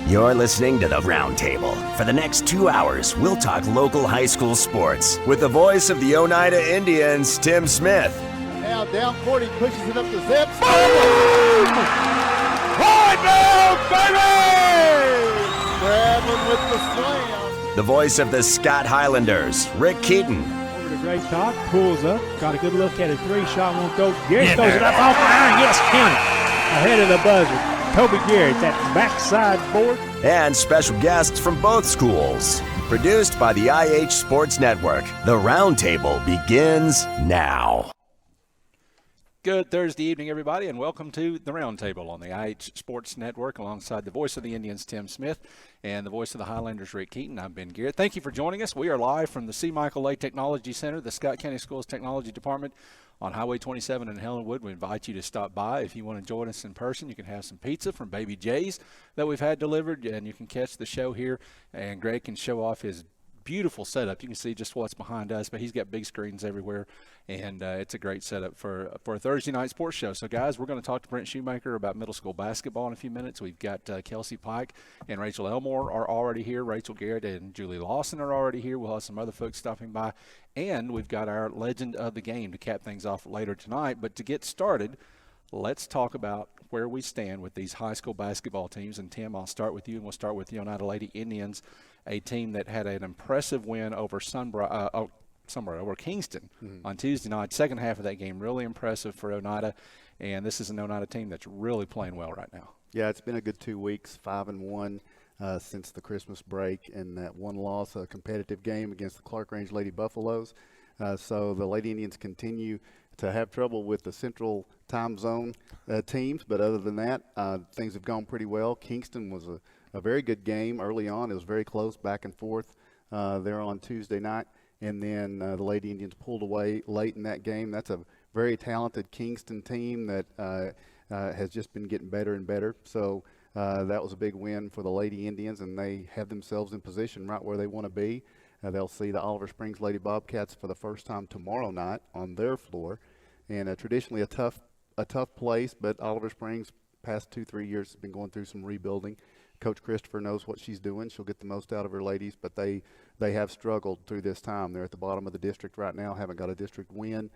You're listening to The Roundtable. For the next 2 hours, we'll talk local high school sports with the voice of the Oneida Indians, Tim Smith. Now down court, he pushes it up to Zip. Boom! Point down, baby! Bradley with the slam. The voice of the Scott Highlanders, Rick Keaton. Over to Great Talk, pulls up, got a good look at a three-shot, won't go. Garrett throws it up off the iron, yes, count it. Ahead of the buzzer. Toby Garrett, that backside board. And special guests from both schools. Produced by the IH Sports Network, The Roundtable begins now. Good Thursday evening, everybody, and welcome to The Roundtable on the IH Sports Network alongside the voice of the Indians, Tim Smith, and the voice of the Highlanders, Rick Keaton. I'm Ben Garrett. Thank you for joining us. We are live from the C. Michael Lay Technology Center, the Scott County Schools Technology Department on Highway 27 in Helenwood. We invite you to stop by. If you want to join us in person, you can have some pizza from Baby J's that we've had delivered, and you can catch the show here, and Greg can show off his beautiful setup. You can see just what's behind us, but he's got big screens everywhere, and it's a great setup for a Thursday night sports show. So, guys, we're going to talk to Brent Shoemaker about middle school basketball in a few minutes. We've got Kelsey Pike and Rachel Elmore are already here. Rachel Garrett and Julie Lawson are already here. We'll have some other folks stopping by, and we've got our legend of the game to cap things off later tonight. But to get started, let's talk about where we stand with these high school basketball teams. And, Tim, I'll start with you, and we'll start with the Oneida Lady Indians, a team that had an impressive win over over Kingston on Tuesday night. Second half of that game, really impressive for Oneida. And this is an Oneida team that's really playing well right now. Yeah, it's been a good 2 weeks, 5-1 since the Christmas break, and that one loss, a competitive game against the Clark Range Lady Buffaloes. So the Lady Indians continue to have trouble with the central time zone teams, but other than that, things have gone pretty well. Kingston was a very good game early on. It was very close, back and forth there on Tuesday night, and then the Lady Indians pulled away late in that game. That's a very talented Kingston team that has just been getting better and better. So that was a big win for the Lady Indians, and they have themselves in position right where they want to be. They'll see the Oliver Springs Lady Bobcats for the first time tomorrow night on their floor, and traditionally a tough place, but Oliver Springs past 2-3 years has been going through some rebuilding. Coach Christopher knows what she's doing. She'll get the most out of her ladies, but they have struggled through this time. They're at the bottom of the district right now, haven't got a district win.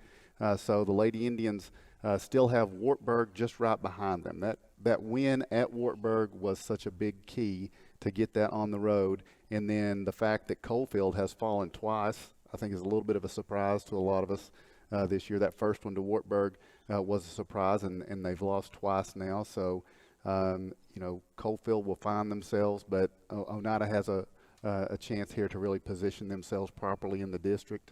So the Lady Indians still have Wartburg just right behind them. That win at Wartburg was such a big key to get that on the road. And then the fact that Coalfield has fallen twice, I think, is a little bit of a surprise to a lot of us this year. That first one to Wartburg was a surprise, and they've lost twice now. So Coalfield will find themselves, but Oneida has a chance here to really position themselves properly in the district,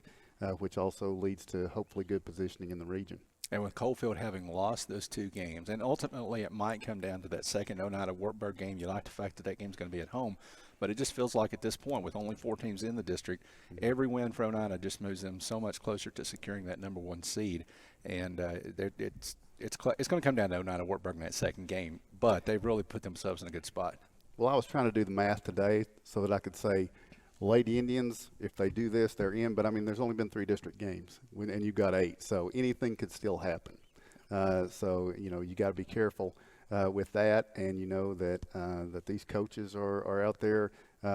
which also leads to hopefully good positioning in the region. And with Coalfield having lost those 2 games, and ultimately it might come down to that second Oneida Wartburg game. You like the fact that game's going to be at home, but it just feels like at this point, with only 4 teams in the district, every win for Oneida just moves them so much closer to securing that number 1 seed. And it's going to come down to Oneida Wartburg in that second game, but they've really put themselves in a good spot. Well, I was trying to do the math today so that I could say Lady Indians, if they do this, they're in. But, I mean, there's only been 3 district games, and you've got 8. So anything could still happen. So, you got to be careful with that. And you know that these coaches are out there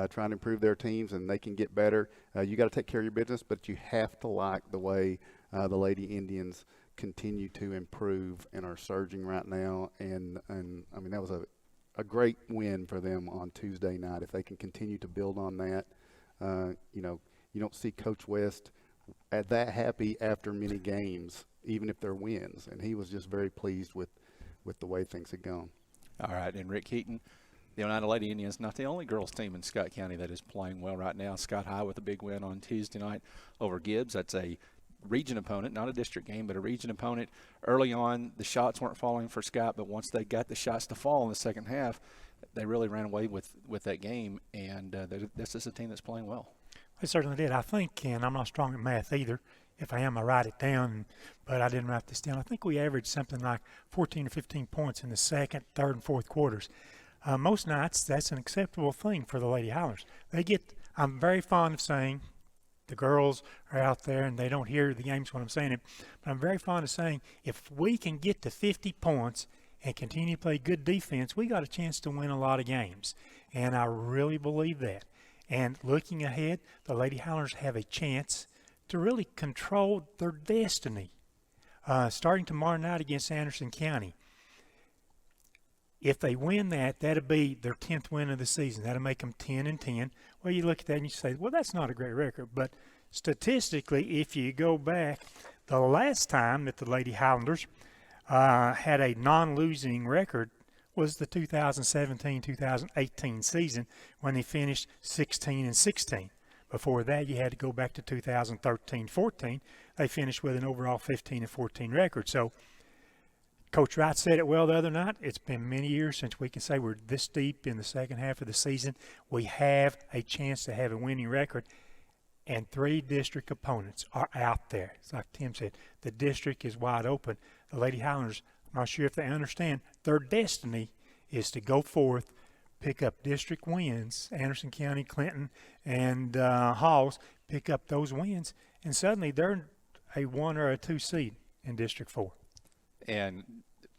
trying to improve their teams, and they can get better. You got to take care of your business, but you have to like the way the Lady Indians continue to improve and are surging right now. And I mean, that was a great win for them on Tuesday night. If they can continue to build on that, you don't see Coach West that happy after many games, even if they're wins. And he was just very pleased with the way things had gone. All right, and Rick Keaton, the Oneida Lady Indians, not the only girls team in Scott County that is playing well right now. Scott High with a big win on Tuesday night over Gibbs. That's a region opponent, not a district game, but a region opponent. Early on, the shots weren't falling for Scott, but once they got the shots to fall in the second half, they really ran away with that game, and this is a team that's playing well. They certainly did. I think, and I'm not strong at math either. If I am, I write it down, but I didn't write this down. I think we averaged something like 14 or 15 points in the second, third, and fourth quarters. Most nights, that's an acceptable thing for the Lady Highlanders. I'm very fond of saying, the girls are out there and they don't hear the games when I'm saying it, but I'm very fond of saying if we can get to 50 points and continue to play good defense, we got a chance to win a lot of games. and I really believe that. And looking ahead, the Lady Highlanders have a chance to really control their destiny. Starting tomorrow night against Anderson County. If they win that, that'll be their 10th win of the season. That'll make them 10-10. Well, you look at that and you say, well, that's not a great record. But statistically, if you go back, the last time that the Lady Highlanders had a non-losing record was the 2017-2018 season when they finished 16-16. Before that, you had to go back to 2013-14. They finished with an overall 15-14 record. So Coach Wright said it well the other night. It's been many years since we can say we're this deep in the second half of the season. We have a chance to have a winning record, and 3 district opponents are out there. It's like Tim said, the district is wide open. The Lady Highlanders, I'm not sure if they understand, their destiny is to go forth, pick up district wins, Anderson County, Clinton, and Halls, pick up those wins, and suddenly they're a 1 or a 2 seed in District 4. And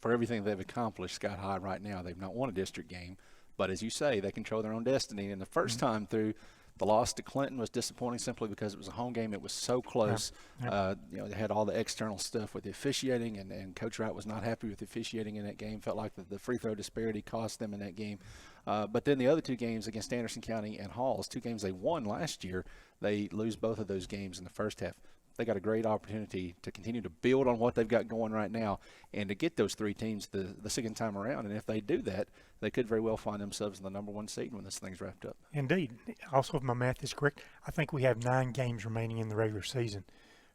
for everything they've accomplished Sky High right now, they've not won a district game. But as you say, they control their own destiny. And the first time through, the loss to Clinton was disappointing simply because it was a home game. It was so close. They had all the external stuff with the officiating, and Coach Wright was not happy with the officiating in that game. Felt like the free throw disparity cost them in that game. But then the other 2 games against Anderson County and Halls, 2 games they won last year, they lose both of those games in the first half. They got a great opportunity to continue to build on what they've got going right now and to get those 3 teams the second time around. And if they do that, they could very well find themselves in the number 1 seed when this thing's wrapped up. Indeed. Also, if my math is correct, I think we have 9 games remaining in the regular season.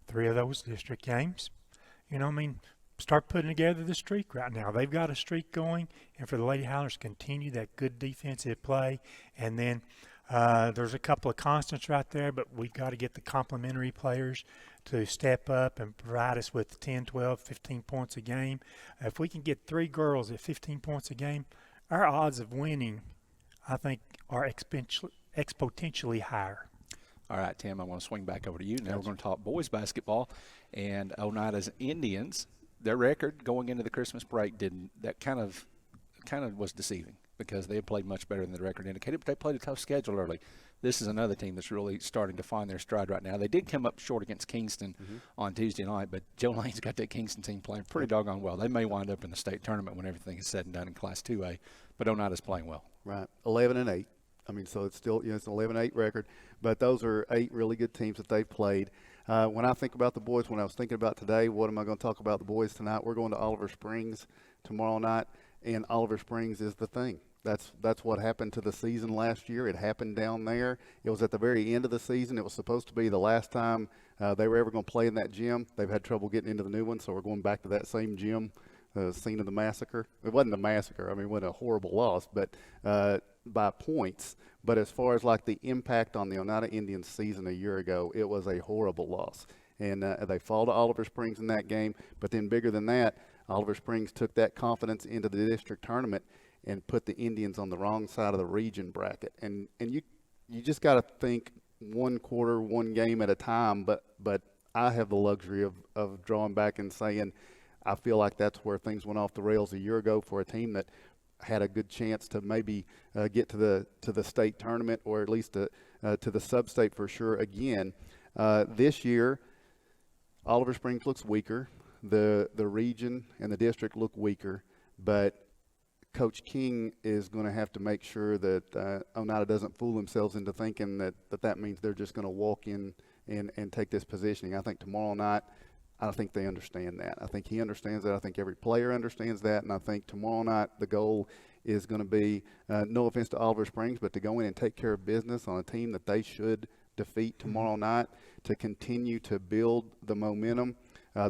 3 of those district games. Start putting together the streak right now. They've got a streak going, and for the Lady Highlanders to continue that good defensive play, and then there's a couple of constants right there, but we've got to get the complementary players to step up and provide us with 10, 12, 15 points a game. If we can get 3 girls at 15 points a game, our odds of winning, I think, are exponentially higher. All right, Tim, I want to swing back over to you. Now we're going to talk boys basketball. And Oneida's Indians, their record going into the Christmas break kind of was deceiving because they had played much better than the record indicated, but they played a tough schedule early. This is another team that's really starting to find their stride right now. They did come up short against Kingston on Tuesday night, but Joe Lane's got that Kingston team playing pretty doggone well. They may wind up in the state tournament when everything is said and done in Class 2A, but Oneida's playing well. Right, 11-8. So it's still it's an 11-8 record, but those are 8 really good teams that they've played. When I think about the boys, when I was thinking about today, what am I going to talk about the boys tonight? We're going to Oliver Springs tomorrow night, and Oliver Springs is the thing. That's what happened to the season last year. It happened down there. It was at the very end of the season. It was supposed to be the last time they were ever going to play in that gym. They've had trouble getting into the new one, so we're going back to that same gym, scene of the massacre. It wasn't a massacre. It wasn't a horrible loss, but by points. But as far as like the impact on the Oneida Indians season a year ago, it was a horrible loss. And they fall to Oliver Springs in that game. But then bigger than that, Oliver Springs took that confidence into the district tournament and put the Indians on the wrong side of the region bracket. And you just got to think one quarter, one game at a time. But I have the luxury of drawing back and saying I feel like that's where things went off the rails a year ago for a team that had a good chance to maybe get to the state tournament or at least to the sub-state for sure again. This year, Oliver Springs looks weaker. The region and the district look weaker, but Coach King is going to have to make sure that Oneida doesn't fool themselves into thinking that means they're just going to walk in and take this positioning. I think tomorrow night, I think they understand that. I think he understands that. I think every player understands that. And I think tomorrow night the goal is going to be, no offense to Oliver Springs, but to go in and take care of business on a team that they should defeat tomorrow night to continue to build the momentum.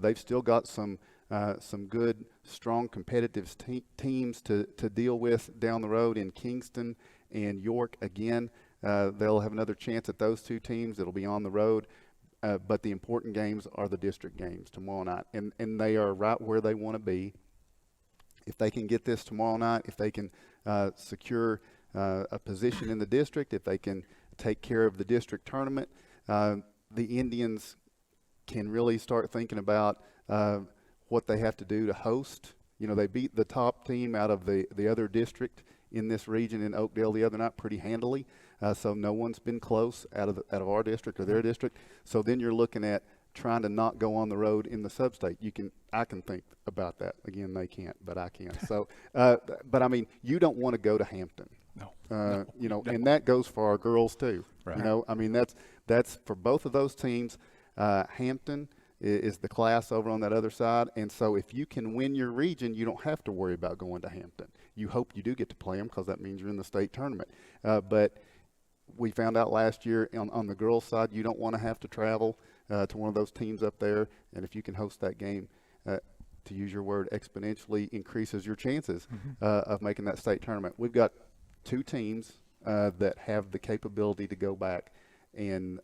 They've still got some good, strong, competitive teams to deal with down the road in Kingston and York. Again, they'll have another chance at those 2 teams. It'll be on the road. But the important games are the district games tomorrow night. And they are right where they want to be. If they can get this tomorrow night, if they can secure a position in the district, if they can take care of the district tournament, the Indians can really start thinking about what they have to do to host. They beat the top team out of the other district in this region in Oakdale the other night pretty handily. So no one's been close out of our district or their district. So then you're looking at trying to not go on the road in the sub-state. I can think about that. Again, they can't, but I can. So, but I mean, you don't want to go to Hampton. No. You know, and that goes for our girls too. Right. You know, I mean, that's for both of those teams. Hampton is the class over on that other side, and so if you can win your region, you don't have to worry about going to Hampton. You hope you do get to play them because that means you're in the state tournament. But we found out last year on the girls' side, you don't want to have to travel to one of those teams up there, and if you can host that game, to use your word, exponentially increases your chances of making that state tournament. We've got 2 teams that have the capability to go back, and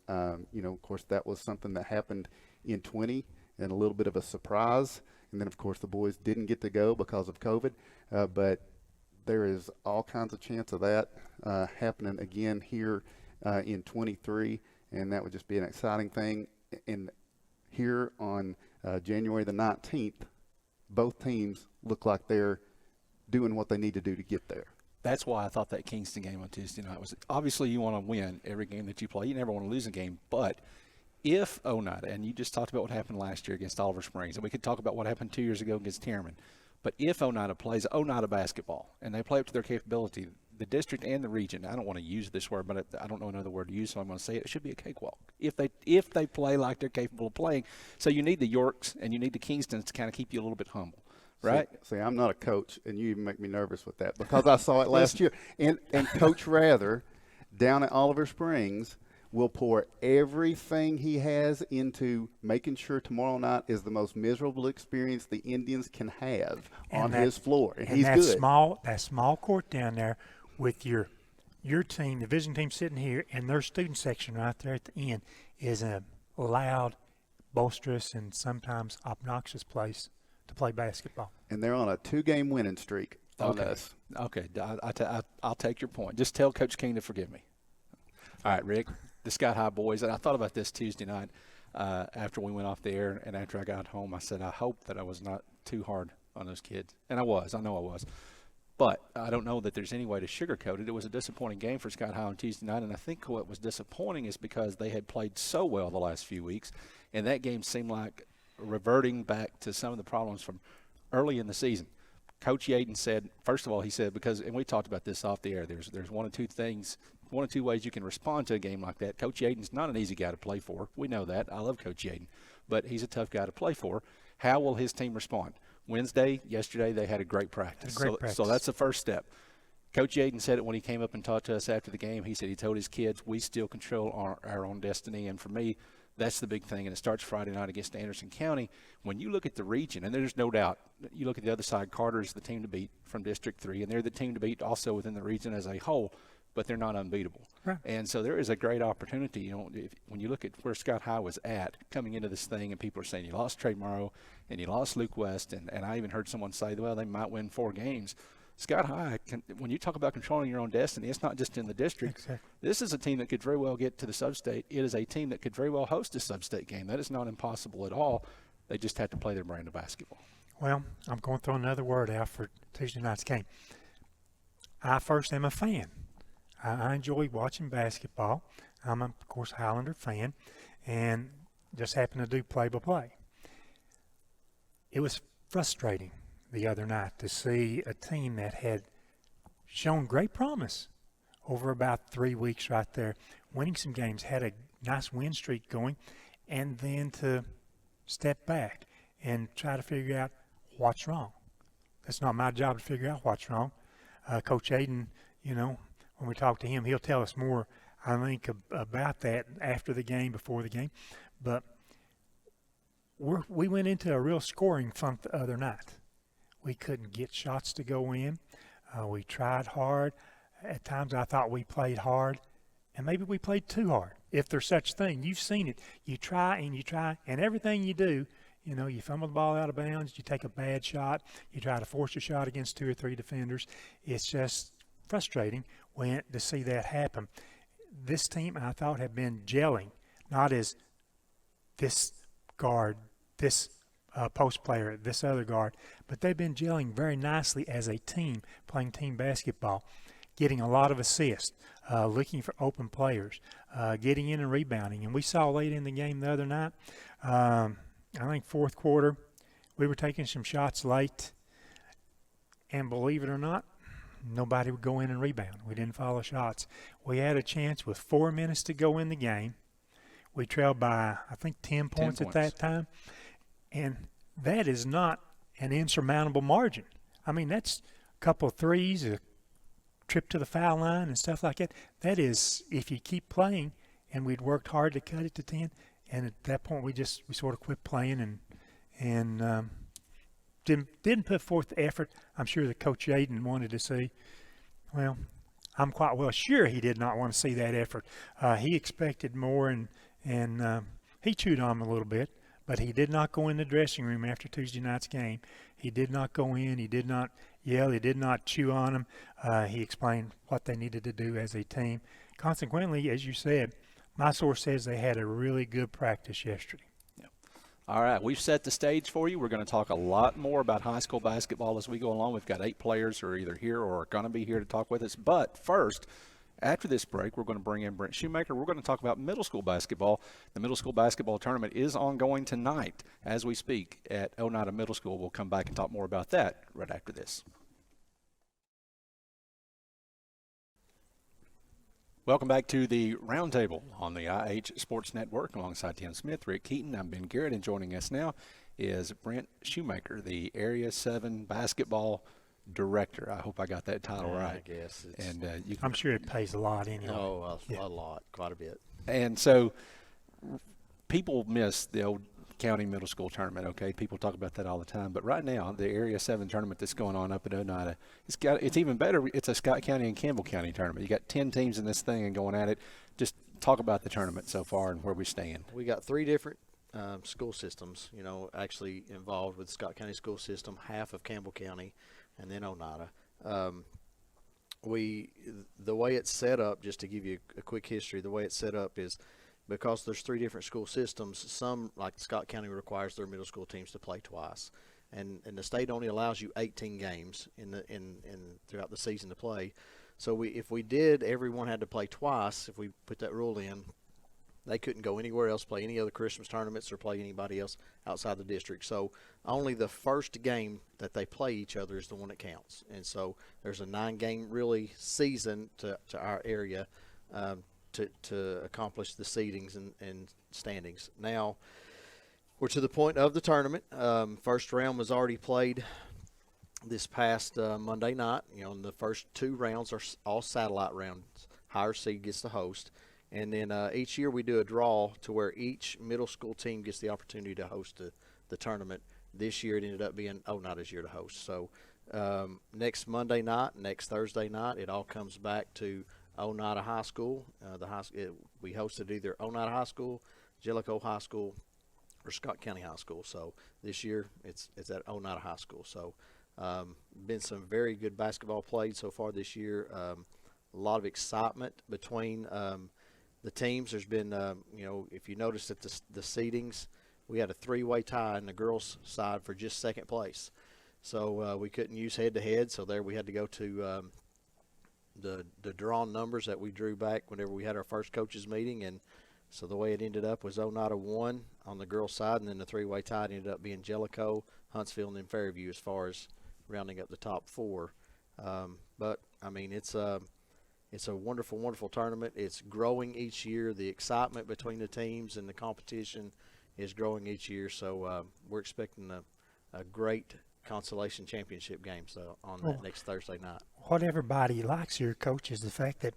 you know, of course, that was something that happened in 20 and a little bit of a surprise, and then of course the boys didn't get to go because of COVID, but there is all kinds of chance of that happening again here in 23, and that would just be an exciting thing. And here on January the 19th, both teams look like they're doing what they need to do to get there. That's why I thought that Kingston game on Tuesday night was obviously you want to win every game that you play. You never want to lose a game. But if Oneida, and you just talked about what happened last year against Oliver Springs, and we could talk about what happened 2 years ago against Tierman. But if Oneida plays Oneida basketball and they play up to their capability, the district and the region, I don't want to use this word, but I don't know another word to use, so I'm going to say it. It should be a cakewalk if they play like they're capable of playing. So you need the Yorks and you need the Kingstons to kind of keep you a little bit humble. Right. See, I'm not a coach, and you even make me nervous with that because I saw it last year. And Coach Rather down at Oliver Springs will pour everything he has into making sure tomorrow night is the most miserable experience the Indians can have on his floor. And he's good. That small court down there with your team, the visiting team sitting here, and their student section right there at the end is a loud, boisterous, and sometimes obnoxious place to play basketball. And they're on a 2-game winning streak on us. Okay, I'll take your point. Just tell Coach King to forgive me. All right, Rick, the Sky High boys, and I thought about this Tuesday night after we went off the air and after I got home. I said, I hope that I was not too hard on those kids. And I was. I know I was. But I don't know that there's any way to sugarcoat it. It was a disappointing game for Scott High on Tuesday night, and I think what was disappointing is because they had played so well the last few weeks, and that game seemed like reverting back to some of the problems from early in the season. Coach Yaden said, first of all, he said, because, and we talked about this off the air, there's one or two ways you can respond to a game like that. Coach Yaden's not an easy guy to play for. We know that. I love Coach Yaden, but he's a tough guy to play for. How will his team respond? Yesterday, they had a great practice. So that's the first step. Coach Yaden said it when he came up and talked to us after the game. He said he told his kids, we still control our own destiny, and for me, that's the big thing, and it starts Friday night against Anderson County. When you look at the region, and there's no doubt, you look at the other side, Carter is the team to beat from District 3, and they're the team to beat also within the region as a whole, but they're not unbeatable. Right. And so there is a great opportunity. You know, when you look at where Scott High was at coming into this thing, and people are saying you lost Trey Morrow and you lost Luke West, and I even heard someone say, well, they might win 4 games. Scott High, when you talk about controlling your own destiny, it's not just in the district. Exactly. This is a team that could very well get to the sub-state. It is a team that could very well host a sub-state game. That is not impossible at all. They just have to play their brand of basketball. Well, I'm going to throw another word out for Tuesday night's game. I first am a fan. I enjoy watching basketball. I'm, of course, a Highlander fan, and just happen to do play-by-play. It was frustrating the other night to see a team that had shown great promise over about 3 weeks right there, winning some games, had a nice win streak going, and then to step back and try to figure out what's wrong. It's not my job to figure out what's wrong. Coach Aiden, you know, when we talk to him, he'll tell us more, I think, about that after the game, before the game. But we went into a real scoring funk the other night. We couldn't get shots to go in. We tried hard. At times I thought we played hard, and maybe we played too hard, if there's such a thing. You've seen it. You try, and everything you do, you know, you fumble the ball out of bounds, you take a bad shot, you try to force a shot against 2 or 3 defenders. It's just frustrating to see that happen. This team, I thought, had been gelling, not as this guard, this post player, this other guard. But they've been gelling very nicely as a team, playing team basketball, getting a lot of assists, looking for open players, getting in and rebounding. And we saw late in the game the other night, I think fourth quarter, we were taking some shots late. And believe it or not, nobody would go in and rebound. We didn't follow shots. We had a chance with 4 minutes to go in the game. We trailed by, I think, 10 points at that time. And that is not an insurmountable margin. I mean, that's a couple of threes, a trip to the foul line and stuff like that. That is, if you keep playing, and we'd worked hard to cut it to 10, and at that point we sort of quit playing and didn't put forth the effort I'm sure that Coach Yaden wanted to see. Well, I'm quite well sure he did not want to see that effort. He expected more, and he chewed on him a little bit, but he did not go in the dressing room after Tuesday night's game. He did not go in. He did not yell. He did not chew on him. He explained what they needed to do as a team. Consequently, as you said, my source says they had a really good practice yesterday. All right, we've set the stage for you. We're going to talk a lot more about high school basketball as we go along. We've got 8 players who are either here or are going to be here to talk with us. But first, after this break, we're going to bring in Brent Shoemaker. We're going to talk about middle school basketball. The middle school basketball tournament is ongoing tonight as we speak at Oneida Middle School. We'll come back and talk more about that right after this. Welcome back to the Roundtable on the IH Sports Network alongside Tim Smith, Rick Keaton. I'm Ben Garrett, and joining us now is Brent Shoemaker, the Area 7 basketball director. I hope I got that title right. I guess. And I'm sure it pays a lot anyway. Oh, a lot, quite a bit. And so people miss the old county middle school tournament, okay? People talk about that all the time. But right now, the Area 7 tournament that's going on up at Oneida, it's even better. It's a Scott County and Campbell County tournament. You got 10 teams in this thing and going at it. Just talk about the tournament so far and where we stand. We got 3 different school systems, actually involved with the Scott County school system, half of Campbell County, and then Oneida. The way it's set up, just to give you a quick history, the way it's set up is because there's 3 different school systems. Some, like Scott County, requires their middle school teams to play twice, and the state only allows you 18 games throughout the season to play. So if we did, everyone had to play twice. If we put that rule in, they couldn't go anywhere else, play any other Christmas tournaments, or play anybody else outside the district. So only the first game that they play each other is the one that counts. And so there's a 9-game really season to our area to accomplish the seedings and standings. Now we're to the point of the tournament. First round was already played this past Monday night. And the first 2 rounds are all satellite rounds. Higher seed gets the host. And then each year we do a draw to where each middle school team gets the opportunity to host the tournament. This year it ended up being Oneida's year to host. So next Monday night, next Thursday night, it all comes back to Oneida High School. We hosted either Oneida High School, Jellicoe High School, or Scott County High School. So this year it's at Oneida High School. So been some very good basketball played so far this year. A lot of excitement between the teams. There's been, if you notice at the seedings, we had a 3-way tie in the girls' side for just second place. So we couldn't use head-to-head, so there we had to go to the drawn numbers that we drew back whenever we had our first coaches meeting. And so the way it ended up was Oneida won on the girls' side, and then the 3-way tie ended up being Jellicoe, Huntsville, and then Fairview as far as rounding up the top 4. But, I mean, it's a wonderful, wonderful tournament. It's growing each year. The excitement between the teams and the competition is growing each year. So we're expecting a great consolation championship game on that next Thursday night. What everybody likes here, Coach, is the fact that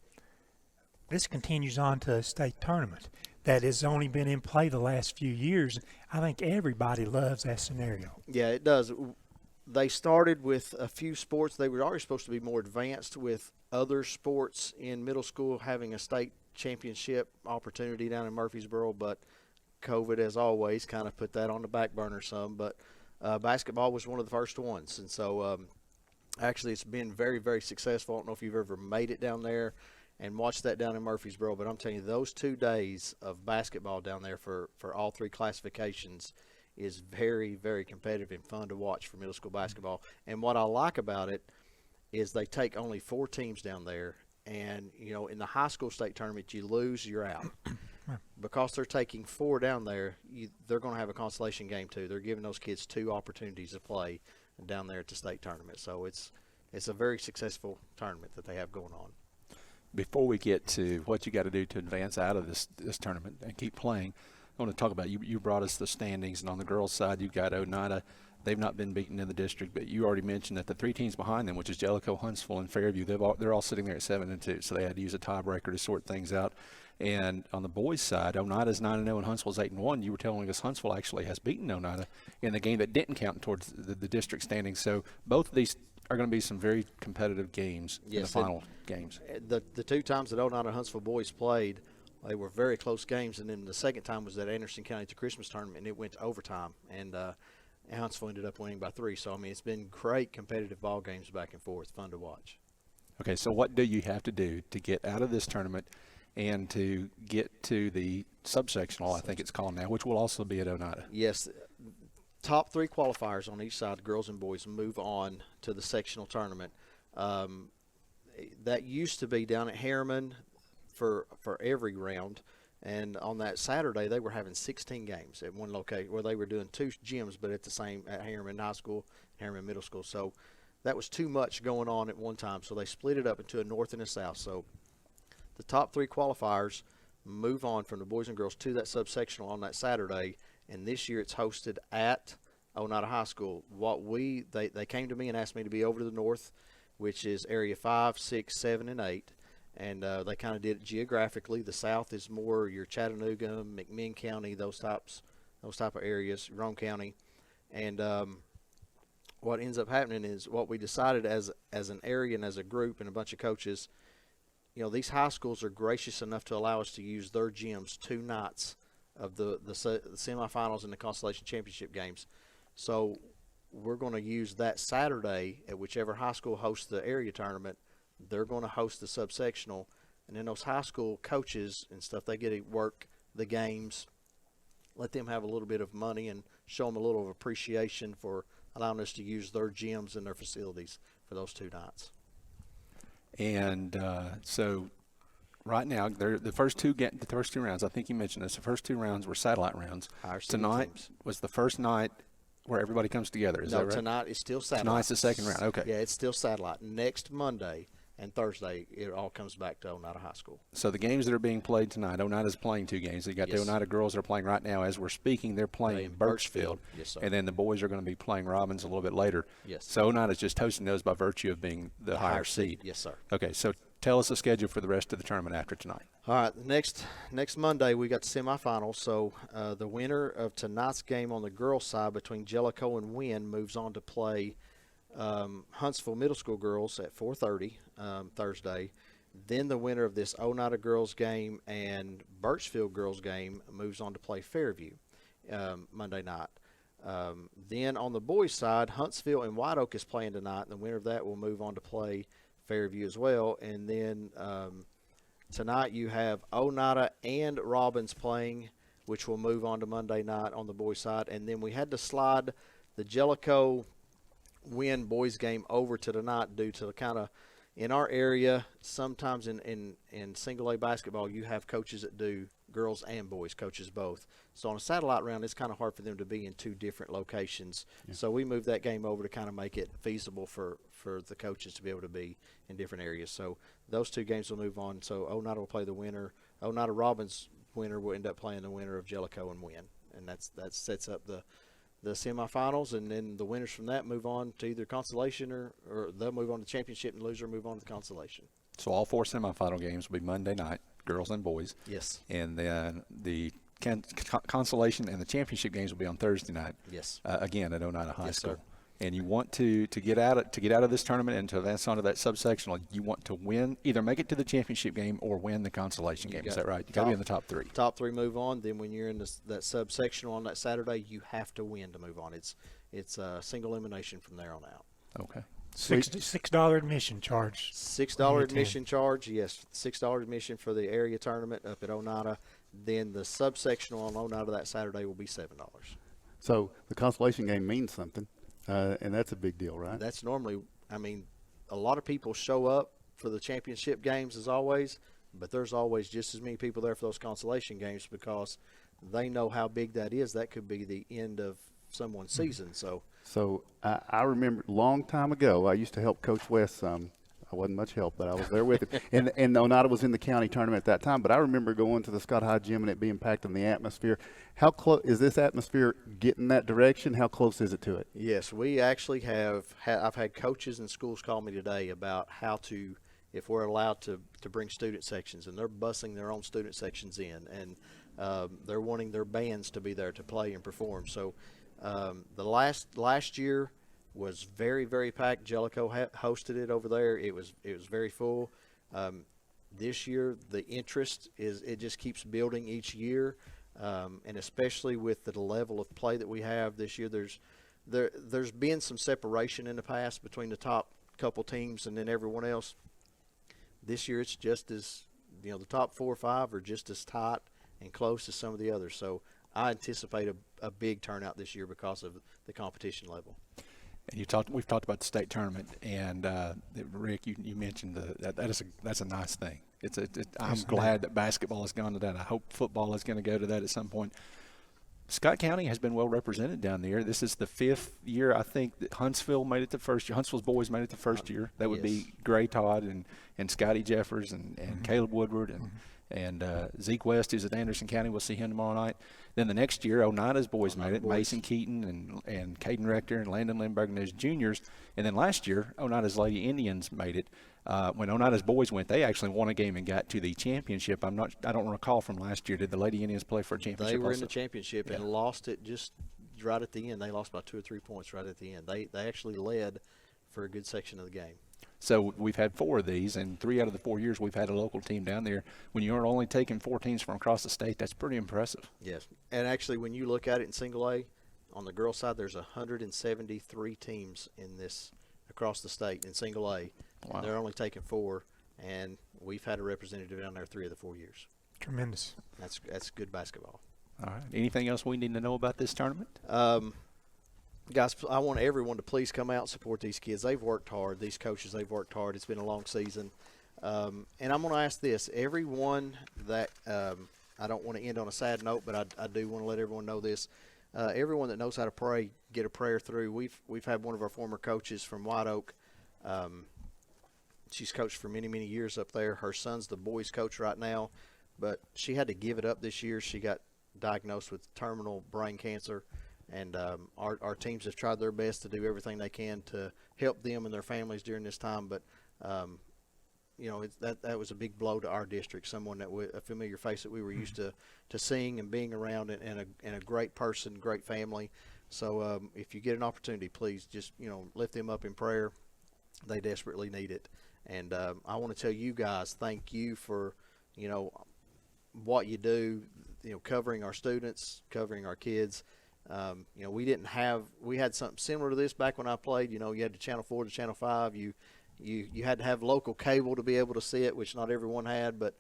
this continues on to a state tournament that has only been in play the last few years. I think everybody loves that scenario. Yeah, it does. They started with a few sports. They were already supposed to be more advanced with other sports in middle school, having a state championship opportunity down in Murfreesboro, but COVID, as always, kind of put that on the back burner some. But basketball was one of the first ones. And so actually it's been very, very successful. I don't know if you've ever made it down there and watched that down in Murfreesboro, but I'm telling you, those 2 days of basketball down there for all 3 classifications is very, very competitive and fun to watch for middle school basketball. And what I like about it is they take only 4 teams down there. And, you know, in the high school state tournament, you lose, you're out. Because they're taking 4 down there, they're going to have a consolation game too. They're giving those kids 2 opportunities to play down there at the state tournament. So it's a very successful tournament that they have going on. Before we get to what you got to do to advance out of this tournament and keep playing, I want to talk about you brought us the standings, and on the girls' side, you've got Oneida. They've not been beaten in the district, but you already mentioned that the 3 teams behind them, which is Jellicoe, Huntsville, and Fairview, they're all sitting there at 7-2, so they had to use a tiebreaker to sort things out. And on the boys' side, Oneida's 9-0 and Huntsville's 8-1. You were telling us Huntsville actually has beaten Oneida in the game that didn't count towards the district standings. So both of these are going to be some very competitive games in the final games. The 2 times that Oneida and Huntsville boys played, they were very close games, and then the second time was at Anderson County at the Christmas tournament, and it went to overtime. And Huntsville ended up winning by 3. So, I mean, it's been great competitive ball games back and forth, fun to watch. Okay, so what do you have to do to get out of this tournament and to get to the subsectional, I think it's called now, which will also be at Oneida? Yes. Top 3 qualifiers on each side, girls and boys, move on to the sectional tournament. That used to be down at Harriman for every round. And on that Saturday, they were having 16 games at one location where they were doing 2 gyms, but at Harriman High School, Harriman Middle School. So that was too much going on at one time. So they split it up into a north and a south. So the top 3 qualifiers move on from the boys and girls to that subsectional on that Saturday. And this year it's hosted at Oneida High School. They came to me and asked me to be over to the north, which is area 5, 6, 7, and 8. And they kind of did it geographically. The south is more your Chattanooga, McMinn County, those type of areas, Rome County. And what ends up happening is what we decided as an area and as a group and a bunch of coaches, you know, these high schools are gracious enough to allow us to use their gyms 2 nights of the semifinals and the Constellation Championship games. So we're going to use that Saturday at whichever high school hosts the area tournament. They're going to host the subsectional, and then those high school coaches and stuff, they get to work the games, let them have a little bit of money and show them a little of appreciation for allowing us to use their gyms and their facilities for those 2 nights. And so right now, the first two rounds, I think you mentioned this, the first 2 rounds were satellite rounds. Tonight was the first night where everybody comes together. Is that right? No, tonight is still satellite. Tonight's the second round. Okay. Yeah, it's still satellite. Next Monday and Thursday, it all comes back to Oneida High School. So the games that are being played tonight, Oneida's playing 2 games. They got the Oneida girls that are playing right now as we're speaking. They're playing Birchfield. Yes, sir. And then the boys are going to be playing Robbins a little bit later. Yes. So Oneida's just hosting those by virtue of being the higher seed. Yes, sir. Okay, so tell us the schedule for the rest of the tournament after tonight. All right, next Monday we got the semifinals. So the winner of tonight's game on the girls' side between Jellicoe and Wynn moves on to play Huntsville Middle School girls at 4:30 Thursday. Then the winner of this Oneida girls game and Birchfield girls game moves on to play Fairview Monday night. Then on the boys' side, Huntsville and White Oak is playing tonight, and the winner of that will move on to play Fairview as well. And then tonight you have Oneida and Robbins playing, which will move on to Monday night on the boys' side. And then we had to slide the Jellicoe Wynn boys game over to tonight due to the kind of, in our area, sometimes in single A basketball, you have coaches that do girls and boys, coaches both. So on a satellite round, it's kind of hard for them to be in 2 different locations. Yeah. So we moved that game over to kind of make it feasible for the coaches to be able to be in different areas. So those 2 games will move on. So Oneida will play the winner. Oneida Robbins winner will end up playing the winner of Jellicoe and Wynn. And that sets up the semifinals, and then the winners from that move on to either consolation or they'll move on to championship, and the loser move on to the consolation. So all 4 semifinal games will be Monday night, girls and boys. Yes. And then the consolation and the championship games will be on Thursday night. Yes. Again at Oneida High School. Sir. And you want to get out of this tournament and to advance onto that subsectional, you want to win, either make it to the championship game or win the consolation game. Is that right? You got to be in the top 3. Top 3 move on. Then when you're in that subsectional on that Saturday, you have to win to move on. It's a single elimination from there on out. Okay. $6 admission charge. $6 admission charge. Yes, $6 admission for the area tournament up at Oneida. Then the subsectional on Oneida that Saturday will be $7. So the consolation game means something, and that's a big deal, right? That's normally, I mean, a lot of people show up for the championship games as always, but there's always just as many people there for those consolation games because they know how big that is. That could be the end of someone's season. So I remember a long time ago, I used to help Coach West some. I wasn't much help, but I was there with him. And Oneida was in the county tournament at that time. But I remember going to the Scott High Gym and it being packed in the atmosphere. How close is this atmosphere getting that direction? How close is it to it? Yes, we actually I've had coaches and schools call me today about how to, if we're allowed to bring student sections, and they're busing their own student sections in, and they're wanting their bands to be there to play and perform. So the last year was very, very packed. Jellicoe hosted it over there. It was very full. This year, the interest it just keeps building each year, and especially with the level of play that we have this year, there's been some separation in the past between the top couple teams and then everyone else. This year, it's just as the top 4 or 5 are just as tight and close as some of the others. So I anticipate a big turnout this year because of the competition level. And we've talked about the state tournament, and Rick, you mentioned that's a nice thing. I'm glad that basketball has gone to that. I hope football is going to go to that at some point. Scott County has been well represented down there. This is the 5th year, I think, that Huntsville made it the first year. Huntsville's boys made it the first year. That would be Gray Todd and Scotty Jeffers and Caleb Woodward and Zeke West, who's at Anderson County. We'll see him tomorrow night. Then the next year, Oneida's boys made it. Mason Keaton and Caden Rector and Landon Lindbergh and his juniors. And then last year, Oneida's Lady Indians made it. When Oneida's boys went, they actually won a game and got to the championship. I don't recall from last year. Did the Lady Indians play for a championship? They were also? in the championship and lost it just right at the end. They lost by 2 or 3 points right at the end. They actually led for a good section of the game. So we've had 4 of these, and 3 out of the 4 years we've had a local team down there. When you're only taking 4 teams from across the state, that's pretty impressive. Yes, and actually when you look at it in single A, on the girls' side, there's 173 teams in this across the state in single A. Wow. They're only taking 4, and we've had a representative down there 3 of the 4 years. Tremendous. That's good basketball. All right. Anything else we need to know about this tournament? Guys, I want everyone to please come out and support these kids. They've worked hard. These coaches, they've worked hard. It's been a long season. And I'm going to ask this. Everyone that I don't want to end on a sad note, but I do want to let everyone know this. Everyone that knows how to pray, get a prayer through. We've had one of our former coaches from White Oak. She's coached for many, many years up there. Her son's the boys coach right now, but she had to give it up this year. She got diagnosed with terminal brain cancer. And our teams have tried their best to do everything they can to help them and their families during this time. But, that was a big blow to our district, someone that a familiar face that we were used to seeing and being around, and a great person, great family. So if you get an opportunity, please just, lift them up in prayer. They desperately need it. And I want to tell you guys, thank you for, what you do, covering our students, covering our kids. We had something similar to this back when I played. You had the Channel 4 to Channel 5. You had to have local cable to be able to see it, which not everyone had. But,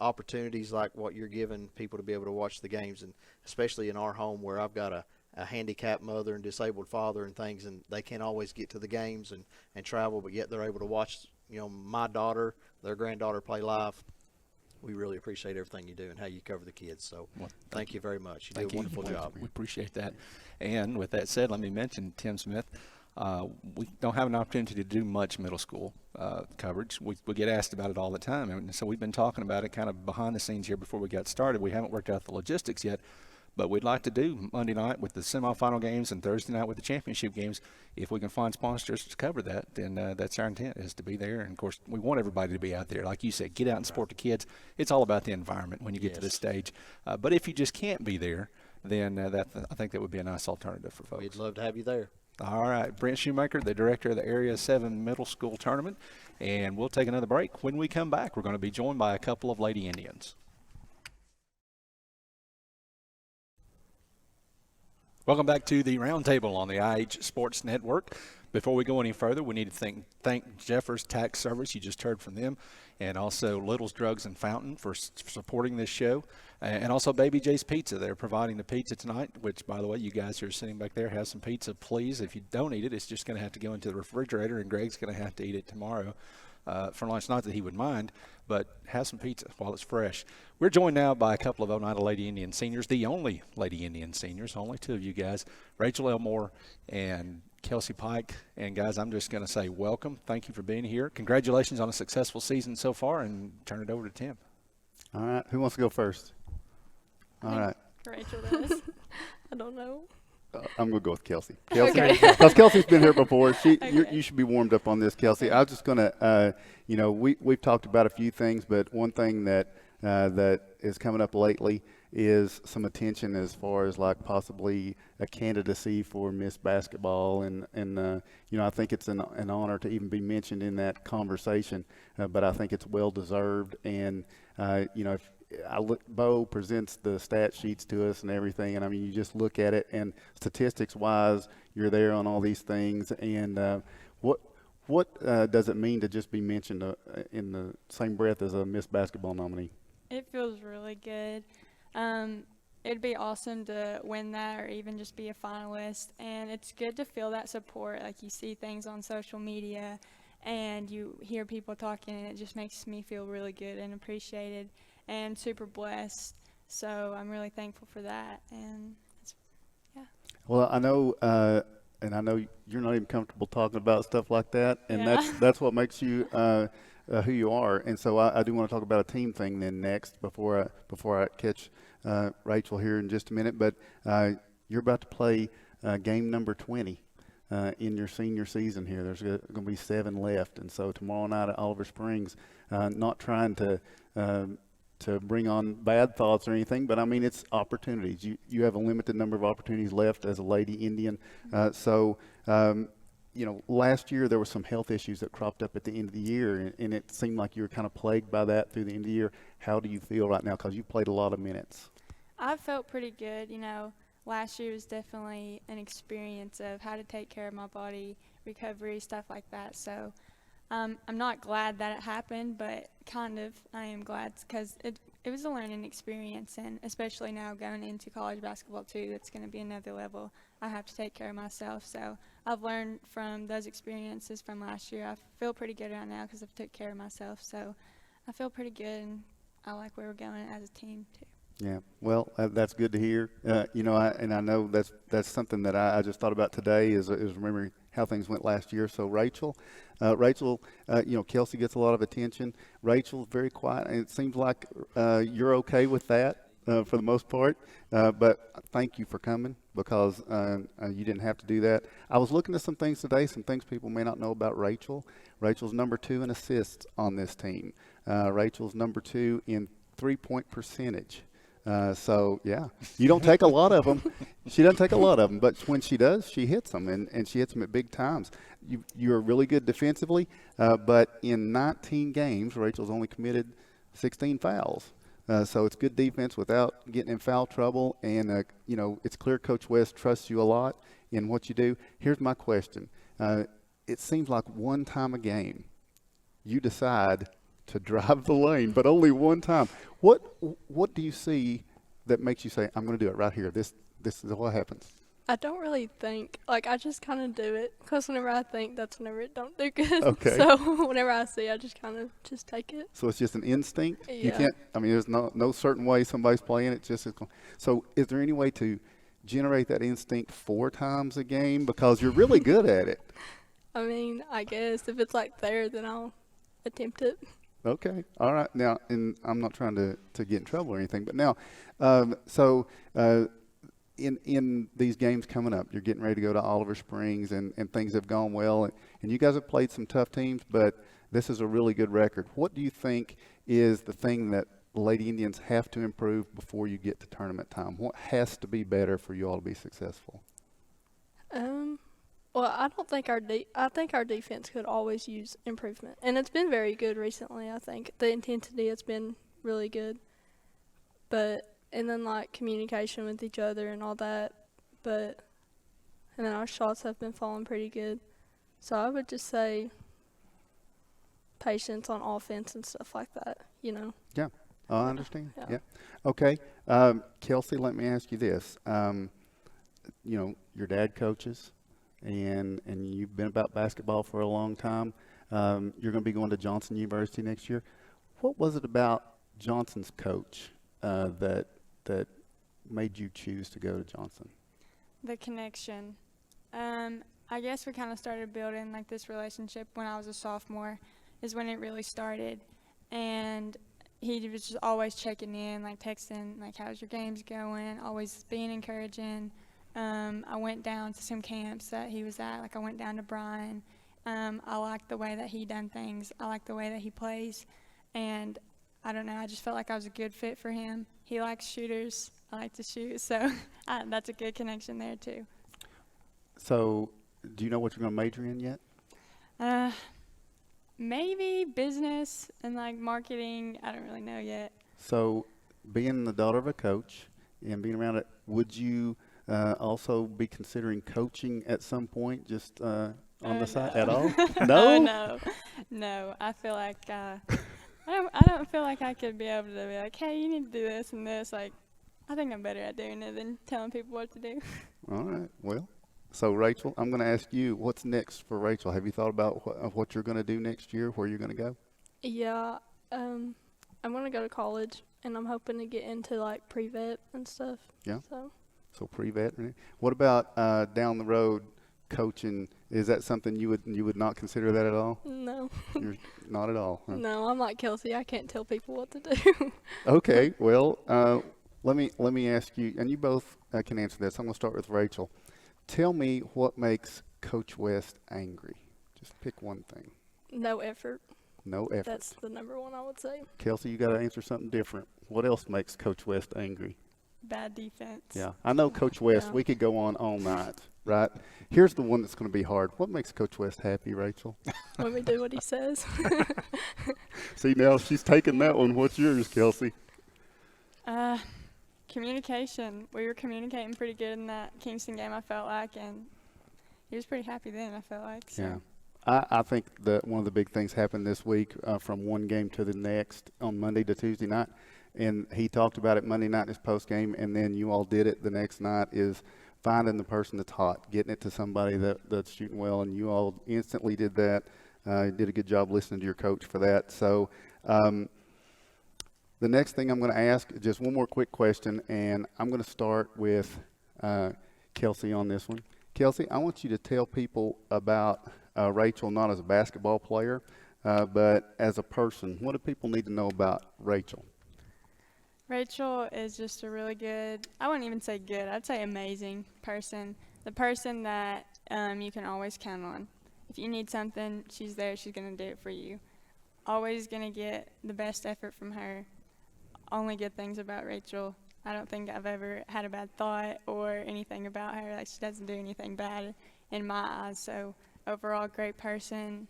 opportunities like what you're giving people to be able to watch the games, and especially in our home where I've got a handicapped mother and disabled father and things, and they can't always get to the games and travel, but yet they're able to watch, my daughter, their granddaughter play live. We really appreciate everything you do and how you cover the kids. So thank you very much. You do a wonderful job. We appreciate that. And with that said, let me mention Tim Smith. We don't have an opportunity to do much middle school coverage. We get asked about it all the time. And so we've been talking about it kind of behind the scenes here before we got started. We haven't worked out the logistics yet. But we'd like to do Monday night with the semifinal games and Thursday night with the championship games. If we can find sponsors to cover that, then that's our intent, is to be there. And, of course, we want everybody to be out there. Like you said, get out and support the kids. It's all about the environment when you get to this stage. But if you just can't be there, then I think that would be a nice alternative for folks. We'd love to have you there. All right. Brent Shoemaker, the director of the Area 7 Middle School Tournament. And we'll take another break. When we come back, we're going to be joined by a couple of Lady Indians. Welcome back to the Roundtable on the IH Sports Network. Before we go any further, we need to thank Jeffers Tax Service. You just heard from them. And also Little's Drugs and Fountain for supporting this show. And also Baby J's Pizza. They're providing the pizza tonight, which, by the way, you guys who are sitting back there, have some pizza, please. If you don't eat it, it's just going to have to go into the refrigerator, and Greg's going to have to eat it tomorrow for lunch. Not that he would mind, but have some pizza while it's fresh. We're joined now by a couple of Oneida Lady Indian seniors, the only Lady Indian seniors, only two of you guys, Rachel Elmore and Kelsey Pike. And guys, I'm just going to say welcome. Thank you for being here. Congratulations on a successful season so far, and turn it over to Tim. All right. Who wants to go first? All right. Rachel does. I don't know. I'm going to go with Kelsey. Kelsey, Okay. because Kelsey's been here before. Okay. You should be warmed up on this, Kelsey. I was just going to, we've talked about a few things, but one thing that is coming up lately is some attention as far as like possibly a candidacy for Miss Basketball, and I think it's an honor to even be mentioned in that conversation, but I think it's well deserved. And if Bo presents the stat sheets to us and everything, and I mean, you just look at it, and statistics wise, you're there on all these things. And what does it mean to just be mentioned in the same breath as a Miss Basketball nominee? It feels really good. It'd be awesome to win that or even just be a finalist. And it's good to feel that support. Like, you see things on social media and you hear people talking, and it just makes me feel really good and appreciated and super blessed. So I'm really thankful for that. And Well, I know, and I know you're not even comfortable talking about stuff like that, and Yeah. that's what makes you who you are. And so I do want to talk about a team thing then next before I catch Rachel here in just a minute. But you're about to play game number 20 in your senior season here. There's going to be 7 left, and so tomorrow night at Oliver Springs, not trying to bring on bad thoughts or anything, but I mean, it's opportunities. You have a limited number of opportunities left as a Lady Indian. Last year there were some health issues that cropped up at the end of the year, and it seemed like you were kind of plagued by that through the end of the year. How do you feel right now? Because you played a lot of minutes. I felt pretty good. Last year was definitely an experience of how to take care of my body, recovery, stuff like that. So I'm not glad that it happened, but kind of I am glad, because it was a learning experience, and especially now going into college basketball too, it's going to be another level. I have to take care of myself. So I've learned from those experiences from last year. I feel pretty good right now because I've took care of myself. So I feel pretty good, and I like where we're going as a team too. Yeah, well, that's good to hear. I know that's something that I just thought about today is remembering how things went last year. So Rachel, Kelsey gets a lot of attention. Rachel's very quiet, and it seems like you're okay with that for the most part. But thank you for coming, because you didn't have to do that. I was looking at some things today, some things people may not know about Rachel. Rachel's number 2 in assists on this team. Rachel's number 2 in three-point percentage. So, yeah, you don't take a lot of them. She doesn't take a lot of them, but when she does, she hits them, and she hits them at big times. You're really good defensively, but in 19 games, Rachel's only committed 16 fouls. So it's good defense without getting in foul trouble, and, it's clear Coach West trusts you a lot in what you do. Here's my question. It seems like one time a game you decide to drive the lane, but only one time. What do you see that makes you say, I'm going to do it right here? This is what happens. I don't really think. I just kind of do it, because whenever I think, that's whenever it don't do good. Okay. So whenever I see, I just kind of just take it. So it's just an instinct? Yeah. You can't, there's no certain way somebody's playing it. So is there any way to generate that instinct 4 times a game? Because you're really good at it. I guess if it's there, then I'll attempt it. Okay. All right. Now, and I'm not trying to get in trouble or anything, but now, in these games coming up, you're getting ready to go to Oliver Springs, and things have gone well, and you guys have played some tough teams, but this is a really good record. What do you think is the thing that the Lady Indians have to improve before you get to tournament time? What has to be better for you all to be successful? Well, I don't think I think our defense could always use improvement, and it's been very good recently. I think the intensity has been really good, and then communication with each other and all that, and then our shots have been falling pretty good, So I would just say patience on offense and stuff like that, you know. Yeah. Oh, I understand. Yeah. Yeah. Okay. Kelsey, let me ask you this. You know, your dad coaches, and you've been about basketball for a long time. You're going to be going to Johnson University next year. What was it about Johnson's coach that made you choose to go to Johnson? The connection. I guess we kind of started building like this relationship when I was a sophomore is when it really started. And he was just always checking in, like texting, like, how's your games going, always being encouraging. I went down to some camps that he was at. Like, I went down to Bryan. I liked the way that he done things. I like the way that he plays. And I don't know, I just felt like I was a good fit for him. He likes shooters. I like to shoot. So that's a good connection there, too. So do you know what you're going to major in yet? Maybe business and, like, marketing. I don't really know yet. So being the daughter of a coach and being around it, would you also be considering coaching at some point, just on the side at all? No? No. I feel like I don't feel like I could be able to be like, hey, you need to do this and this. Like, I think I'm better at doing it than telling people what to do. All right. Well, so Rachel, I'm going to ask you, what's next for Rachel? Have you thought about what you're going to do next year, where you're going to go? Yeah, I'm going to go to college, and I'm hoping to get into, like, pre-vet and stuff. Yeah. So pre-vet. What about down the road coaching? Is that something you would not consider that at all? No. You're not at all. Huh? No, I'm like Kelsey. I can't tell people what to do. Okay. Well, let me ask you, and you both can answer this. I'm going to start with Rachel. Tell me what makes Coach West angry. Just pick one thing. No effort. No effort. That's the number one, I would say. Kelsey, you got to answer something different. What else makes Coach West angry? Bad defense. Yeah, I know Coach West. We could go on all night, right? Here's the one that's going to be hard. What makes Coach West happy, Rachel? When we do what he says. See, now she's taking that one. What's yours, Kelsey? Communication. We were communicating pretty good in that Kingston game, I felt like, and he was pretty happy then, I felt like. So. Yeah. I think that one of the big things happened this week from one game to the next on Monday to Tuesday night, and he talked about it Monday night in his post game, and then you all did it the next night, is finding the person that's hot, getting it to somebody that's shooting well, and you all instantly did that. You did a good job listening to your coach for that. So the next thing I'm going to ask, just one more quick question, and I'm going to start with Kelsey on this one. Kelsey, I want you to tell people about Rachel, not as a basketball player, but as a person. What do people need to know about Rachel? Rachel is just a really good, I wouldn't even say good, I'd say amazing person. The person that you can always count on. If you need something, she's there, she's going to do it for you. Always going to get the best effort from her. Only good things about Rachel. I don't think I've ever had a bad thought or anything about her. Like, she doesn't do anything bad in my eyes. So overall, great person.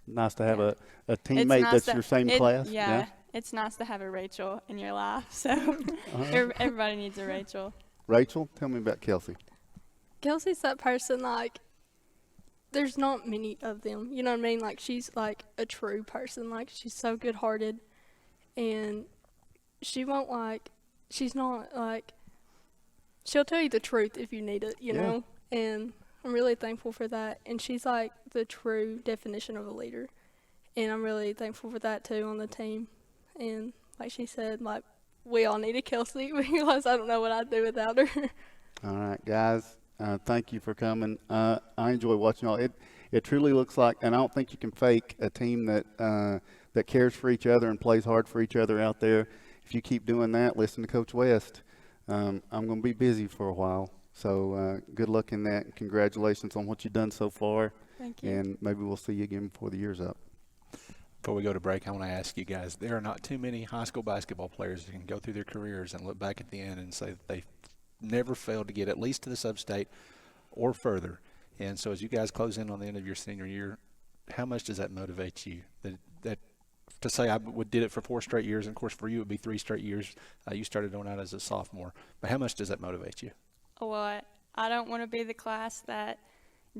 Nice to have a teammate that's your same class. Yeah, it's nice to have a Rachel in your life. So everybody needs a Rachel. Rachel, tell me about Kelsey. Kelsey's that person, like, there's not many of them. You know what I mean? Like, she's, like, a true person. Like, she's so good-hearted. And she won't, like, she's not, like, she'll tell you the truth if you need it, you know? And I'm really thankful for that. And she's, like, the true definition of a leader. And I'm really thankful for that, too, on the team. And like she said, like, we all need a Kelsey. We realize I don't know what I'd do without her. All right, guys. Thank you for coming. I enjoy watching y'all. It truly looks like, and I don't think you can fake a team that cares for each other and plays hard for each other out there. If you keep doing that, listen to Coach West. I'm going to be busy for a while. So good luck in that. Congratulations on what you've done so far. Thank you. And maybe we'll see you again before the year's up. Before we go to break, I want to ask you guys, there are not too many high school basketball players that can go through their careers and look back at the end and say that they never failed to get at least to the sub-state or further. And so as you guys close in on the end of your senior year, how much does that motivate you? That to say I did it for 4 straight years, and of course for you it would be 3 straight years. You started going out as a sophomore. But how much does that motivate you? A lot. I don't want to be the class that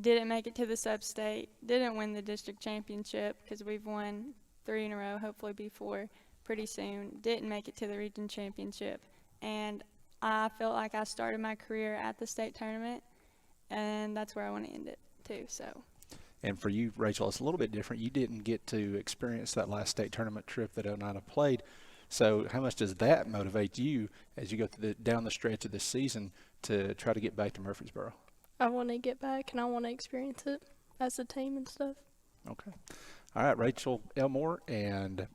Didn't make it to the sub-state. Didn't win the district championship because we've won 3 in a row, hopefully be 4 pretty soon. Didn't make it to the region championship. And I felt like I started my career at the state tournament, and that's where I want to end it too. So. And for you, Rachel, it's a little bit different. You didn't get to experience that last state tournament trip that Oneida played. So how much does that motivate you as you go down the stretch of this season to try to get back to Murfreesboro? I want to get back and I want to experience it as a team and stuff. Okay. All right, Rachel Elmore and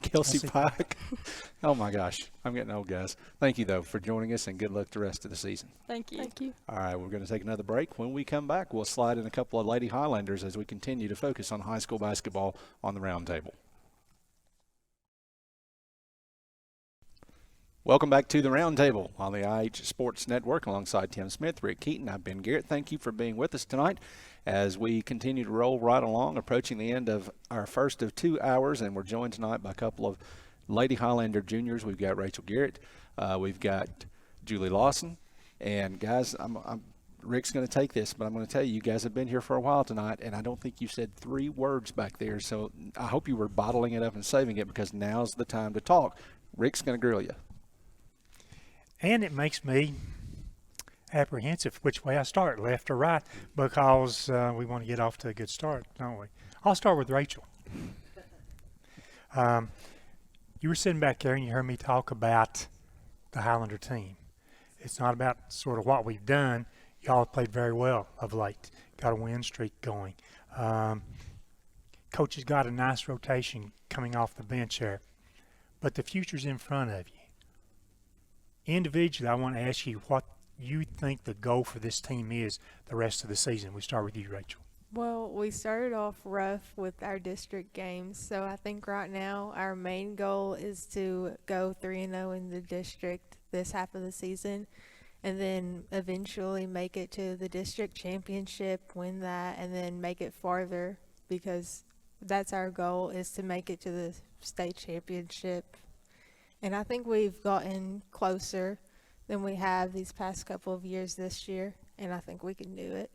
Kelsey Pike. Oh, my gosh. I'm getting old, guys. Thank you, though, for joining us, and good luck the rest of the season. Thank you. Thank you. All right, we're going to take another break. When we come back, we'll slide in a couple of Lady Highlanders as we continue to focus on high school basketball on the Roundtable. Welcome back to the Roundtable on the IH Sports Network alongside Tim Smith, Rick Keaton. I'm Ben Garrett. Thank you for being with us tonight as we continue to roll right along, approaching the end of our first of 2 hours, and we're joined tonight by a couple of Lady Highlander juniors. We've got Rachel Garrett. We've got Julie Lawson. And, guys, Rick's going to take this, but I'm going to tell you, you guys have been here for a while tonight, and I don't think you said 3 words back there, so I hope you were bottling it up and saving it because now's the time to talk. Rick's going to grill you. And it makes me apprehensive which way I start, left or right, because we want to get off to a good start, don't we? I'll start with Rachel. You were sitting back there and you heard me talk about the Highlander team. It's not about sort of what we've done. Y'all have played very well of late. Got a win streak going. Coach has got a nice rotation coming off the bench there. But the future's in front of you. Individually, I want to ask you what you think the goal for this team is the rest of the season. We start with you, Rachel. Well, we started off rough with our district games, so I think right now our main goal is to go 3-0 in the district this half of the season, and then eventually make it to the district championship, win that, and then make it farther, because that's our goal, is to make it to the state championship. And I think we've gotten closer than we have these past couple of years this year, and I think we can do it.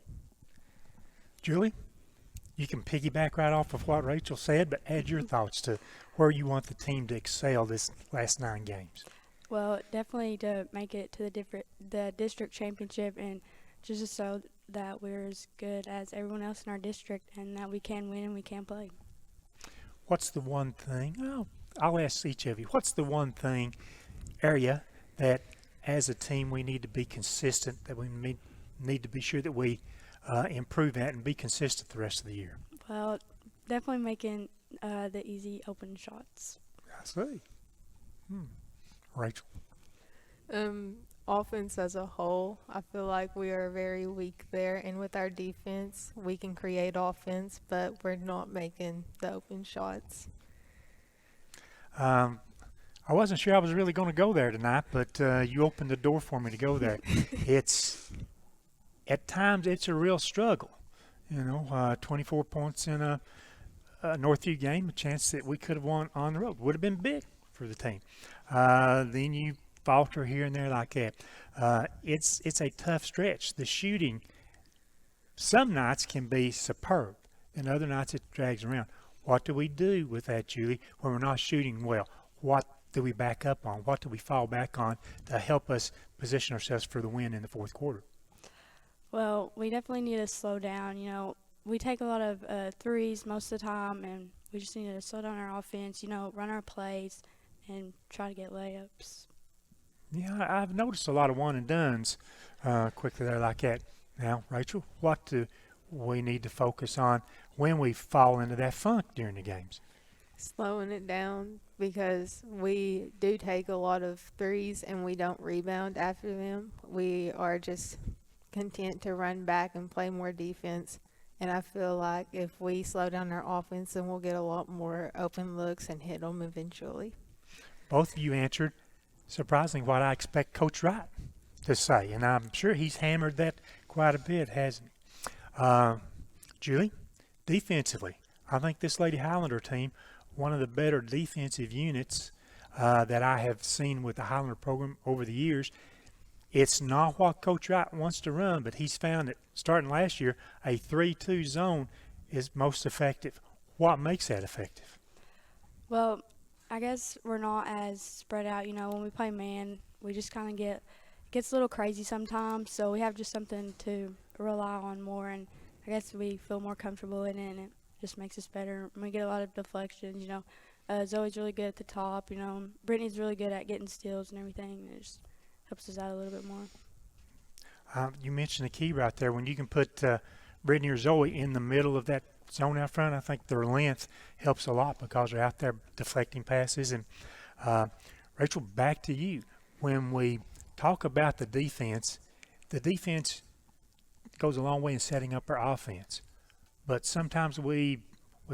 Julie, you can piggyback right off of what Rachel said, but add your thoughts to where you want the team to excel this last 9 games. Well, definitely to make it to the district championship, and just so that we're as good as everyone else in our district and that we can win and we can play. What's the one thing, I'll ask each of you, what's the one area that as a team we need to be consistent, that we need to be sure that we improve at and be consistent the rest of the year? Well, definitely making the easy open shots. I see. Rachel? Offense as a whole, I feel like we are very weak there, and with our defense, we can create offense, but we're not making the open shots. I wasn't sure I was really going to go there tonight, but you opened the door for me to go there. At times it's a real struggle. 24 points in a Northview game, a chance that we could have won on the road. Would have been big for the team. Then you falter here and there like that. It's a tough stretch. The shooting, some nights can be superb, and other nights it drags around. What do we do with that, Julie, when we're not shooting well? What do we back up on? What do we fall back on to help us position ourselves for the win in the fourth quarter? Well, we definitely need to slow down. We take a lot of threes most of the time, and we just need to slow down our offense, run our plays and try to get layups. Yeah, I've noticed a lot of one-and-dones quickly there like that. Now, Rachel, what do we need to focus on when we fall into that funk during the games? Slowing it down, because we do take a lot of threes and we don't rebound after them. We are just content to run back and play more defense. And I feel like if we slow down our offense, then we'll get a lot more open looks and hit them eventually. Both of you answered surprisingly what I expect Coach Wright to say, and I'm sure he's hammered that quite a bit, hasn't he? Julie, defensively, I think this Lady Highlander team, one of the better defensive units that I have seen with the Highlander program over the years. It's not what Coach Wright wants to run, but he's found that starting last year, a 3-2 zone is most effective. What makes that effective? Well, I guess we're not as spread out. When we play man, we just kind of gets a little crazy sometimes, so we have just something to rely on more, and I guess we feel more comfortable in it, and it just makes us better. We get a lot of deflections, Zoe's really good at the top, Brittany's really good at getting steals and everything, and it just helps us out a little bit more. You mentioned the key right there. When you can put Brittany or Zoe in the middle of that zone out front, I think their length helps a lot because they're out there deflecting passes. And Rachel, back to you. When we talk about the defense goes a long way in setting up our offense. But sometimes we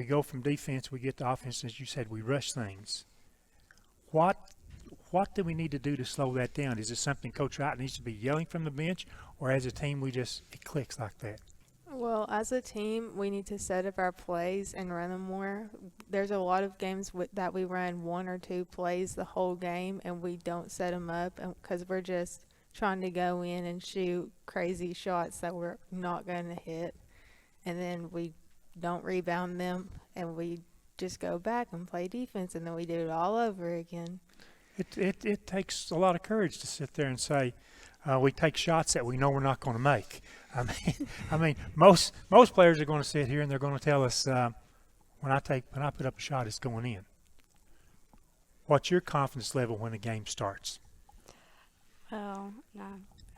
go from defense, we get to offense, as you said, we rush things. What do we need to do to slow that down? Is it something Coach Wright needs to be yelling from the bench, or as a team it clicks like that? Well, as a team, we need to set up our plays and run them more. There's a lot of games that we run 1 or 2 plays the whole game, and we don't set them up because we're just trying to go in and shoot crazy shots that we're not going to hit. And then we don't rebound them, and we just go back and play defense, and then we do it all over again. It takes a lot of courage to sit there and say, we take shots that we know we're not going to make. I mean, most players are going to sit here and they're going to tell us, when I put up a shot, it's going in. What's your confidence level when the game starts? Well, no,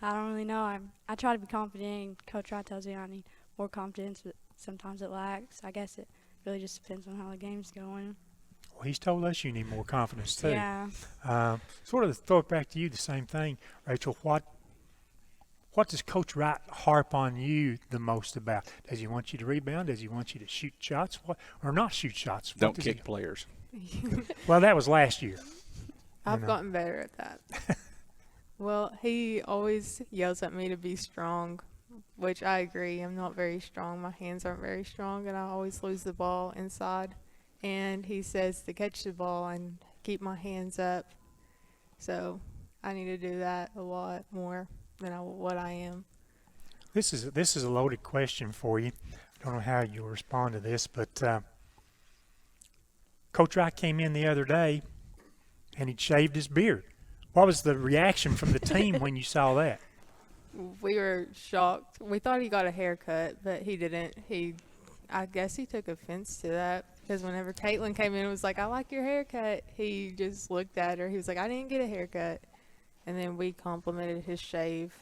I don't really know. I try to be confident, and Coach Wright tells me I need more confidence, but sometimes it lacks. I guess it really just depends on how the game's going. Well, he's told us you need more confidence too. Yeah. Sort of throw it back to you, the same thing, Rachel. What does Coach Wright harp on you the most about? Does he want you to rebound? Does he want you to shoot shots? Or not shoot shots? Don't kick players. Well, that was last year. I've gotten better at that. Well, he always yells at me to be strong, which I agree. I'm not very strong. My hands aren't very strong, and I always lose the ball inside. And he says to catch the ball and keep my hands up. So I need to do that a lot more than what I am. This is a loaded question for you. I don't know how you'll respond to this, but Coach Wright came in the other day and he'd shaved his beard. What was the reaction from the team when you saw that? We were shocked. We thought he got a haircut, but he didn't. I guess he took offense to that because whenever Caitlin came in and was like, I like your haircut, he just looked at her. He was like, I didn't get a haircut. And then we complimented his shave.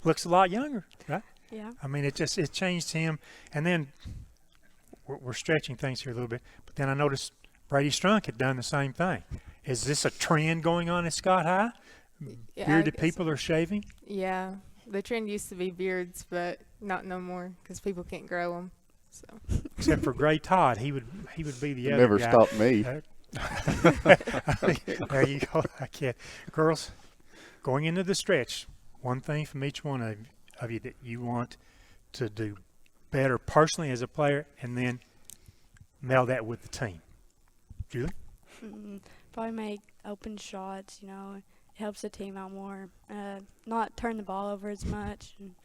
Looks a lot younger, right? Yeah. I mean, it changed him. And then we're stretching things here a little bit, but then I noticed Brady Strunk had done the same thing. Is this a trend going on at Scott High? Yeah, Bearded people are shaving? Yeah. The trend used to be beards, but not no more because people can't grow them. So. Except for Gray Todd, he would be the other Never guy. stopped me. There you go. I can't. Girls, going into the stretch, one thing from each one of you that you want to do better personally as a player, and then meld that with the team. Julie? Probably make open shots, It helps the team out more. Not turn the ball over as much and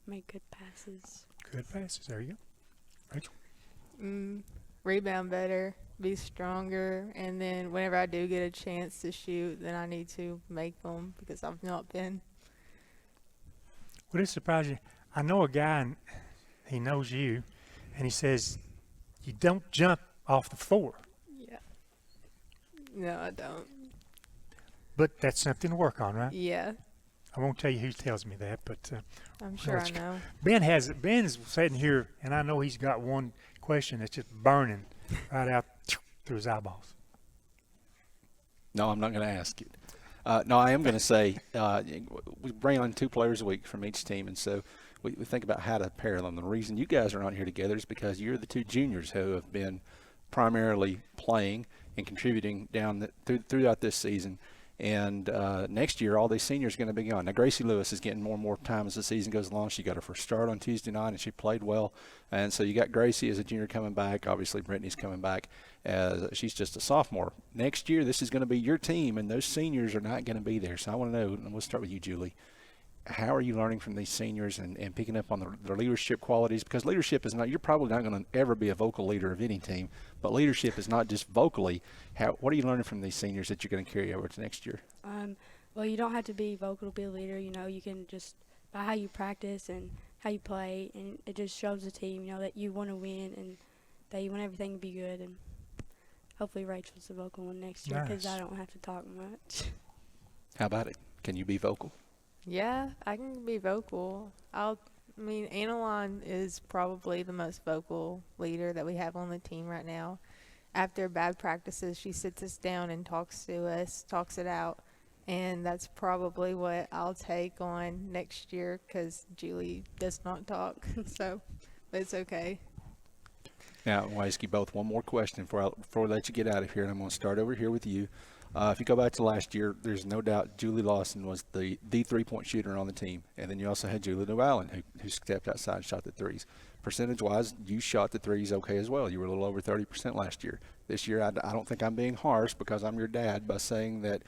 make good passes. Good passes. There you go. Rachel? Rebound better, be stronger, and then whenever I do get a chance to shoot, then I need to make them because I've not been. Would it surprise you? I know a guy, and he knows you, and he says you don't jump off the floor. Yeah. No, I don't. But that's something to work on, right? Yeah. I won't tell you who tells me that, but I'm sure I know. Ben's sitting here, and I know he's got one question that's just burning right out through his eyeballs. No, I'm not going to ask it. No, I am going to say we bring on 2 players a week from each team, and so we think about how to pair them. The reason you guys are not here together is because you're the 2 juniors who have been primarily playing and contributing throughout this season. And next year, all these seniors are going to be gone. Now, Gracie Lewis is getting more and more time as the season goes along. She got her first start on Tuesday night, and she played well. And so you got Gracie as a junior coming back. Obviously, Brittany's coming back as she's just a sophomore. Next year, this is going to be your team, and those seniors are not going to be there. So I want to know, and we'll start with you, Julie. How are you learning from these seniors and picking up on their leadership qualities? Because leadership is not – you're probably not going to ever be a vocal leader of any team, but leadership is not just vocally. What are you learning from these seniors that you're going to carry over to next year? Well, you don't have to be vocal to be a leader. You know, you can just by how you practice and how you play, and it just shows the team, you know, that you want to win and that you want everything to be good. And hopefully Rachel's the vocal one next year because I don't have to talk much. How about it? Can you be vocal? Yeah, I can be vocal. Annalon is probably the most vocal leader that we have on the team right now. After bad practices, she sits us down and talks to us, talks it out, and that's probably what I'll take on next year because Julie does not talk, so it's okay. Now, I want to ask you both one more question before I let you get out of here, and I'm going to start over here with you. If you go back to last year, there's no doubt Julie Lawson was the three-point shooter on the team. And then you also had Julie Llewellyn, who stepped outside and shot the threes. Percentage-wise, you shot the threes okay as well. You were a little over 30% last year. This year, I don't think I'm being harsh because I'm your dad by saying that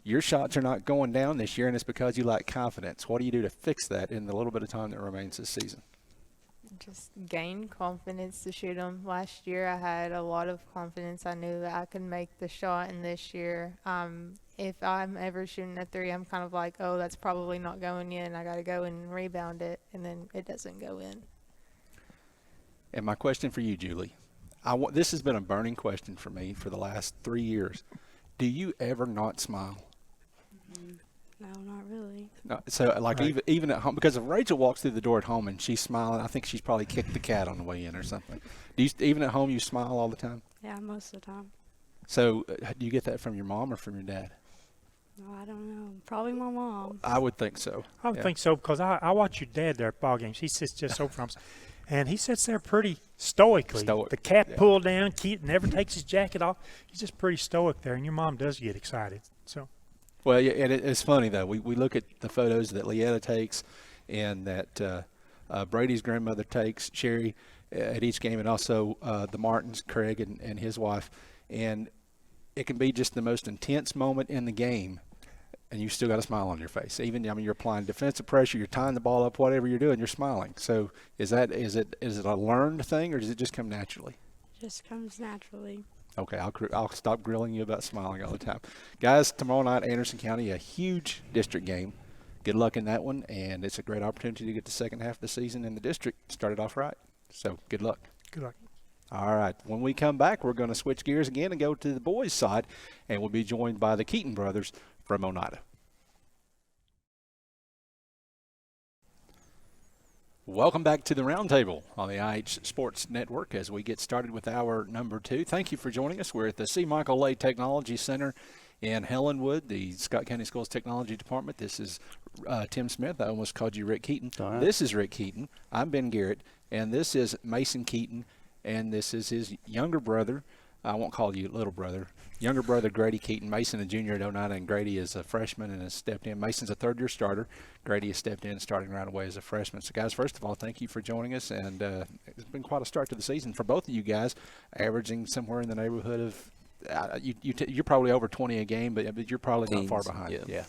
your shots are not going down this year, and it's because you lack confidence. What do you do to fix that in the little bit of time that remains this season? Just gain confidence to shoot them. Last year I had a lot of confidence. I knew that I could make the shot, and this year if I'm ever shooting a three, I'm kind of like, oh, that's probably not going in. I got to go and rebound it, and then it doesn't go in. And my question for you, Julie, this has been a burning question for me for the last 3 years. Do you ever not smile? No, not really. No, so, like, right. even at home, because if Rachel walks through the door at home and she's smiling, I think she's probably kicked the cat on the way in or something. Even at home, you smile all the time? Yeah, most of the time. So, do you get that from your mom or from your dad? No, I don't know. Probably my mom. I would think so. I would think so because I watch your dad there at ball games. He sits just over from us, and he sits there pretty stoically. The cap pulled down, never takes his jacket off. He's just pretty stoic there, and your mom does get excited. So. Well, yeah, and it's funny, though. We look at the photos that Leetta takes and that Brady's grandmother takes, Sherry, at each game, and also the Martins, Craig and his wife. And it can be just the most intense moment in the game, and you still got a smile on your face. Even, you're applying defensive pressure, you're tying the ball up, whatever you're doing, you're smiling. So is it a learned thing, or does it just come naturally? It just comes naturally. Okay, I'll stop grilling you about smiling all the time. Guys, tomorrow night, Anderson County, a huge district game. Good luck in that one, and it's a great opportunity to get the second half of the season in the district started off right. So good luck. Good luck. All right, when we come back, we're going to switch gears again and go to the boys' side, and we'll be joined by the Keaton brothers from Oneida. Welcome back to the Roundtable on the IH Sports Network as we get started with hour number 2. Thank you for joining us. We're at the C. Michael Lay Technology Center in Helenwood, the Scott County Schools Technology Department. This is Tim Smith. I almost called you Rick Keaton. Right. This is Rick Keaton. I'm Ben Garrett, and this is Mason Keaton, and this is his younger brother. I won't call you little brother. Younger brother, Grady Keaton. Mason, a junior at Oneida, and Grady is a freshman and has stepped in. Mason's a third-year starter. Grady has stepped in starting right away as a freshman. So, guys, first of all, thank you for joining us. And it's been quite a start to the season for both of you guys, averaging somewhere in the neighborhood of you're probably over 20 a game, but you're probably not far behind. Yeah.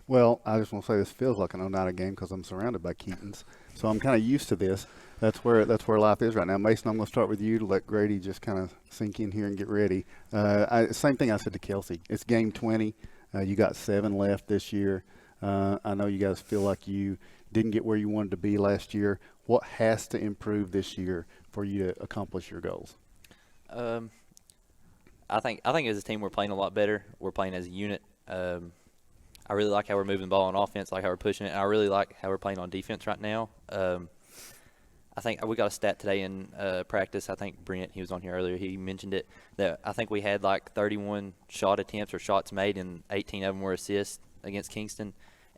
Well, I just want to say this feels like an Oneida game because I'm surrounded by Keatons. So I'm kind of used to this. That's where life is right now. Mason, I'm going to start with you to let Grady just kind of sink in here and get ready. Same thing I said to Kelsey. It's game 20. You got 7 left this year. I know you guys feel like you didn't get where you wanted to be last year. What has to improve this year for you to accomplish your goals? I think as a team we're playing a lot better. We're playing as a unit. I really like how we're moving the ball on offense, like how we're pushing it. And I really like how we're playing on defense right now. I think we got a stat today in practice. I think Brent, he was on here earlier, he mentioned it, that I think we had like 31 shot attempts or shots made, and 18 of them were assists against Kingston.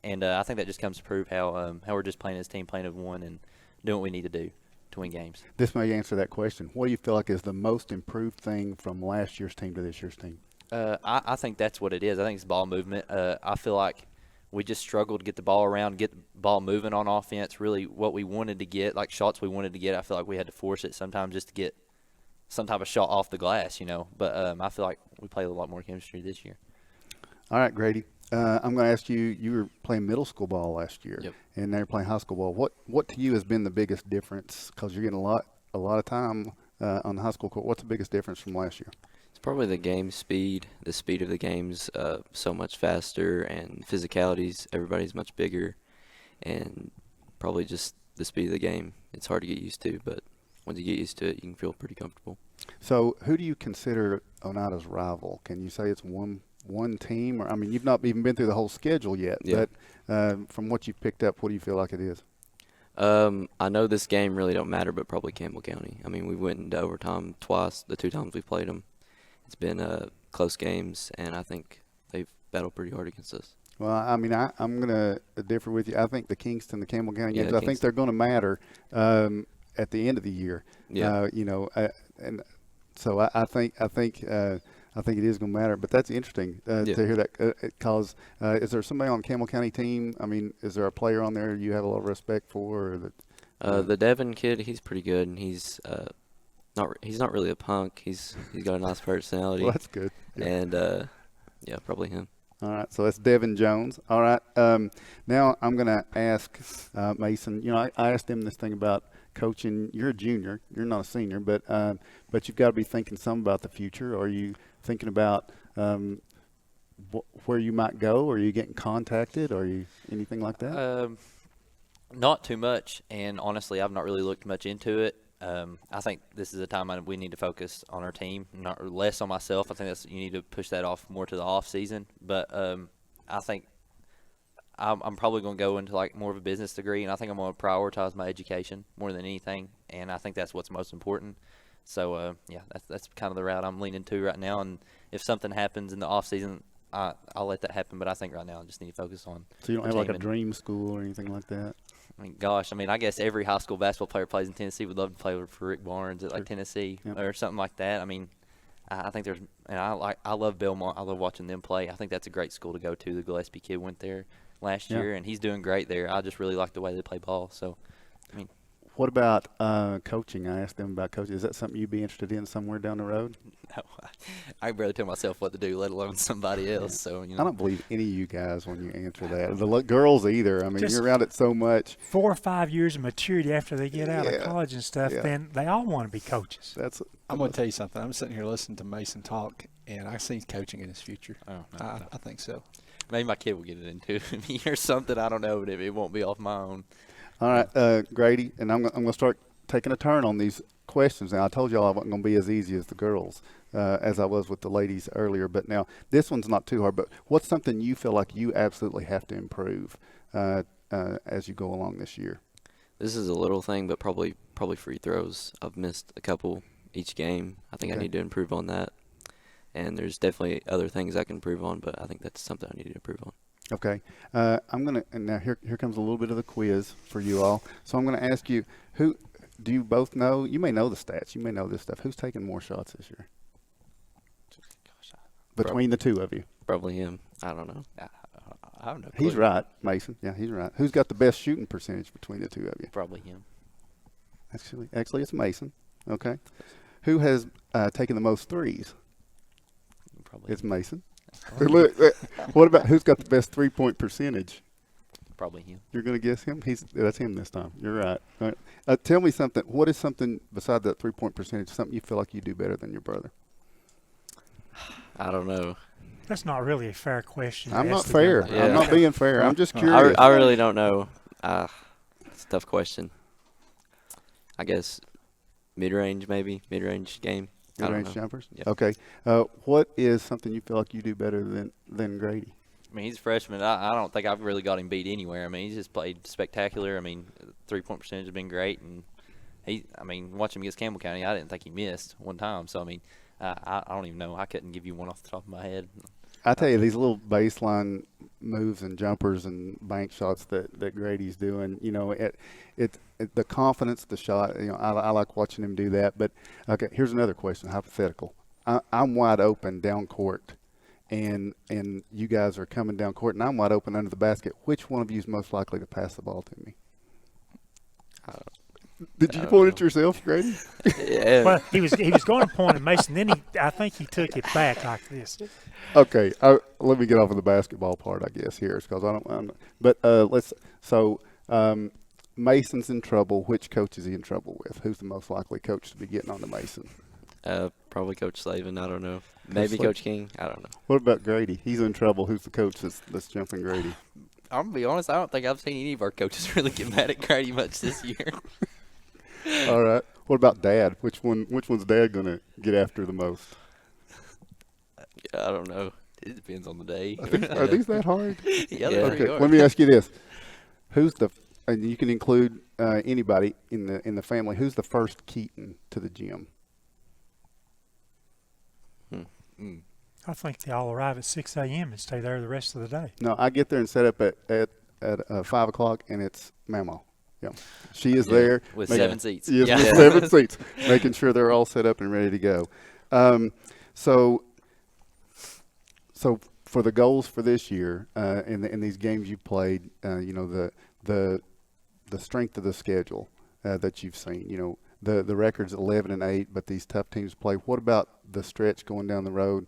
And I think that just comes to prove how we're just playing as a team, playing as one, and doing what we need to do to win games. This may answer that question. What do you feel like is the most improved thing from last year's team to this year's team? I think that's what it is. I think it's ball movement. I feel like we just struggled to get the ball around, get the ball moving on offense. Really, what we wanted to get, like shots we wanted to get, I feel like we had to force it sometimes just to get some type of shot off the glass, But I feel like we played a lot more chemistry this year. All right, Grady. I'm going to ask you. You were playing middle school ball last year, Yep. and now you're playing high school ball. What to you has been the biggest difference? Because you're getting a lot of time on the high school court. What's the biggest difference from last year? It's probably the game speed. The speed of the game's so much faster, and physicalities, everybody's much bigger, and probably just the speed of the game. It's hard to get used to, but once you get used to it, you can feel pretty comfortable. So who do you consider Oneida's rival? Can you say it's one team? Or, I mean, you've not even been through the whole schedule yet, Yeah. but from what you've picked up, what do you feel like it is? I know this game really don't matter, but probably Campbell County. I mean, we went into overtime twice, the 2 times we played them. It's been close games, and I think they've battled pretty hard against us. Well, I mean, I'm going to differ with you. I think the Kingston, the Campbell County games, Yeah, I think they're going to matter at the end of the year. Yeah. And so I think it is going to matter. But that's interesting to hear that because is there somebody on the Campbell County team? I mean, is there a player on there you have a lot of respect for? Or that, the Devin kid, he's pretty good, and he's not really a punk. He's got a nice personality. Well, that's good. Yeah. And probably him. All right, so that's Devin Jones. All right, now I'm going to ask Mason. I asked him this thing about coaching. You're a junior. You're not a senior, but you've got to be thinking some about the future. Are you thinking about where you might go? Are you getting contacted? Are you anything like that? Not too much, and honestly, I've not really looked much into it. I think this is a time we need to focus on our team, not less on myself. I think you need to push that off more to the off season. But I think I'm probably going to go into like more of a business degree, and I think I'm going to prioritize my education more than anything. And I think that's what's most important. So that's kind of the route I'm leaning to right now. And if something happens in the off season, I'll let that happen. But I think right now I just need to focus on. So you don't have like a dream school or anything like that? I guess every high school basketball player plays in Tennessee would love to play for Rick Barnes at like Tennessee or something like that. I mean, I think I love Belmont. I love watching them play. I think that's a great school to go to. The Gillespie kid went there last year, and he's doing great there. I just really like the way they play ball. So, I mean. What about coaching? I asked them about coaching. Is that something you'd be interested in somewhere down the road? No, I barely tell myself what to do, let alone somebody else. So I don't believe any of you guys when you answer that. The girls either. I mean, you're around it so much. 4 or 5 years of maturity after they get out of college and stuff, then they all want to be coaches. I'm going to tell you something. I'm sitting here listening to Mason talk, and I see coaching in his future. Oh, I think so. Maybe my kid will get it into me or something. I don't know, but it won't be off my own. All right, Grady, and I'm going to start taking a turn on these questions now. I told y'all I wasn't going to be as easy as the girls, as I was with the ladies earlier. But now this one's not too hard. But what's something you feel like you absolutely have to improve as you go along this year? This is a little thing, but probably free throws. I've missed a couple each game. I think I need to improve on that. And there's definitely other things I can improve on, but I think that's something I need to improve on. Okay. And now here comes a little bit of the quiz for you all. So I'm going to ask you, who do you both know? You may know the stats. You may know this stuff. Who's taking more shots this year? Between the two of you. Probably him. I don't know. I don't know. He's right, Mason. Yeah, he's right. Who's got the best shooting percentage between the two of you? Probably him. Actually, it's Mason. Okay. Who has taken the most threes? Probably it's Mason. Look, what about who's got the best 3-point percentage? Probably him. You're going to guess him? That's him this time. You're right. All right. Tell me something. What is something beside that 3-point percentage, something you feel like you do better than your brother? I don't know. That's not really a fair question. I'm not fair. Yeah. I'm not being fair. I'm just curious. I really don't know. It's a tough question. I guess mid-range maybe. Mid-range game. Mid-range jumpers? Yeah. Okay. What is something you feel like you do better than Grady? I mean, he's a freshman. I don't think I've really got him beat anywhere. I mean, he's just played spectacular. I mean, 3-point percentage has been great. And watching him against Campbell County, I didn't think he missed one time. So, I mean, I don't even know. I couldn't give you one off the top of my head. I tell you, these little baseline moves and jumpers and bank shots that Grady's doing, the confidence, the shot, I like watching him do that. But, okay, here's another question, hypothetical. I'm wide open down court and you guys are coming down court, and I'm wide open under the basket, which one of you is most likely to pass the ball to me? Did you point at yourself, Grady? Yeah. Well, he was going to point at Mason. Then I think he took it back like this. Okay, let me get off of the basketball part, I guess, here, because I don't. But Mason's in trouble. Which coach is he in trouble with? Who's the most likely coach to be getting on to Mason? Probably Coach Slavin. I don't know. Maybe Coach King. I don't know. What about Grady? He's in trouble. Who's the coach that's jumping Grady? I'm gonna be honest. I don't think I've seen any of our coaches really get mad at Grady much this year. All right. What about Dad? Which one's Dad gonna get after the most? I don't know. It depends on the day. Are these that hard? Yeah, they're pretty Okay. hard. Let me ask you this: and you can include anybody in the family. Who's the first Keaton to the gym? I think they all arrive at 6 a.m. and stay there the rest of the day. No, I get there and set up at 5 o'clock, and it's Mamo. Yeah, she is there with 7 seats. Yes, with 7 seats, making sure they're all set up and ready to go. So for the goals for this year, in these games you played, the strength of the schedule that you've seen, the record's 11-8, but these tough teams play. What about the stretch going down the road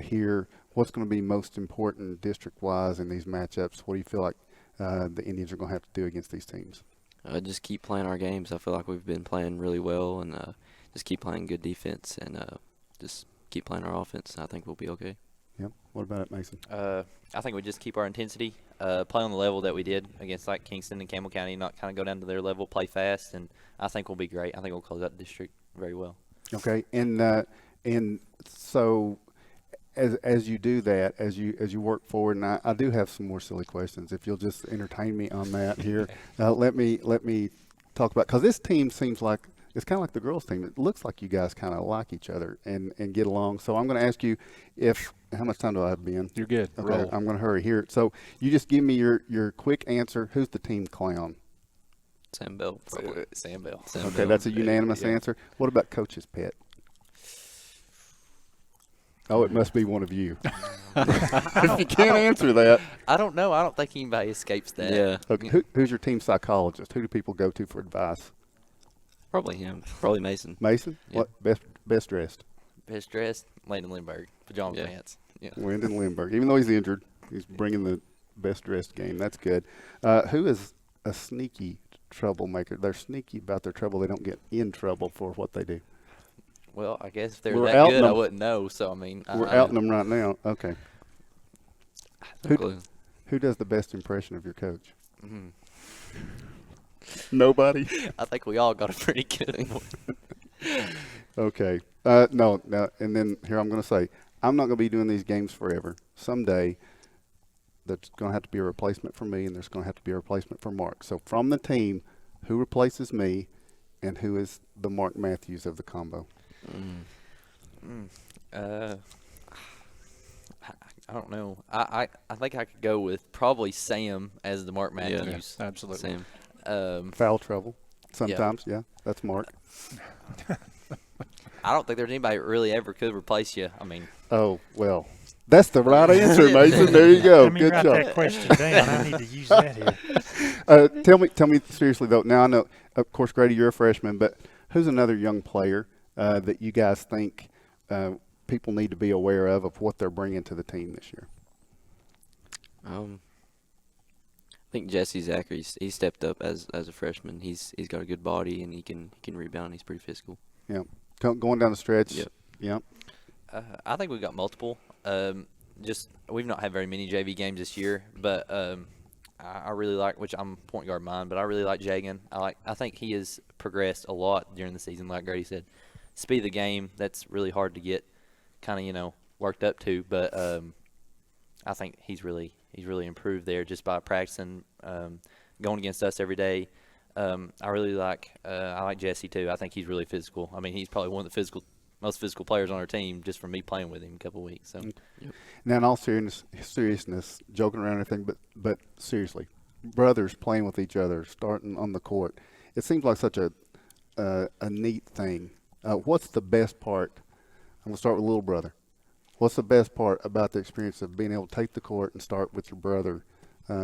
here? What's going to be most important district-wise in these matchups? What do you feel like the Indians are going to have to do against these teams? Just keep playing our games. I feel like we've been playing really well, and just keep playing good defense, and just keep playing our offense. I think we'll be okay. Yep. What about it, Mason? I think we just keep our intensity, play on the level that we did against like Kingston and Campbell County, not kind of go down to their level, play fast, and I think we'll be great. I think we'll close out the district very well. Okay, and so as you do that, as you work forward, and I do have some more silly questions. If you'll just entertain me on that here, let me talk about, because this team seems like it's kind of like the girls' team. It looks like you guys kind of like each other and get along. So I'm going to ask you how much time do I have, Ben? You're good. Okay, Roll. I'm going to hurry here. So you just give me your quick answer. Who's the team clown? Sam Bell. Probably. Sam Bell. Okay, that's a unanimous answer. What about Coach's pet? Oh, it must be one of you. If you can't answer that. I don't know. I don't think anybody escapes that. Yeah. Okay, who's your team psychologist? Who do people go to for advice? Probably him. Probably Mason. Mason? Yeah. What best dressed? Best dressed, Landon Lindbergh, pajamas pants. Yeah. Landon Lindbergh. Even though he's injured, he's bringing the best dressed game. That's good. Who is a sneaky troublemaker? They're sneaky about their trouble. They don't get in trouble for what they do. Well, I guess if they're We're that good, outing I them. wouldn't know. So I mean, We're outing them right now. Okay. No clue. Who does the best impression of your coach? Nobody. I think we all got a pretty good one. Okay. No. And then here I'm going to say, I'm not going to be doing these games forever. Someday, there's going to have to be a replacement for me, and there's going to have to be a replacement for Mark. So from the team, who replaces me, and who is the Mark Matthews of the combo? I don't know. I think I could go with probably Sam as the Mark Matthews. Yeah, absolutely. Sam. Foul trouble. Sometimes, yeah. That's Mark. I don't think there's anybody that really ever could replace you. I mean. Oh, well. That's the right answer, Mason. There you go. Let me Good write job. that question down. I need to use that here. Tell me seriously, though. Now, I know, of course, Grady, you're a freshman, but who's another young player that you guys think people need to be aware of what they're bringing to the team this year? I think Jesse Zachary, he stepped up as a freshman. He's got a good body, and he can rebound. He's pretty physical. Yeah. Going down the stretch. Yep. Yep. I think we've got multiple. We've not had very many JV games this year, but I really like, which I'm point guard mine, but I really like Jagan. I think he has progressed a lot during the season, like Grady said. Speed of the game, that's really hard to get kind of, worked up to, but I think he's really improved there just by practicing, going against us every day. I really like Jesse too. I think he's really physical. I mean, he's probably one of the most physical players on our team just from me playing with him a couple of weeks. So, Yep. Now, in all seriousness, joking around and everything, but seriously, brothers playing with each other, starting on the court, it seems like such a neat thing. What's the best part? I'm gonna start with little brother. What's the best part about the experience of being able to take the court and start with your brother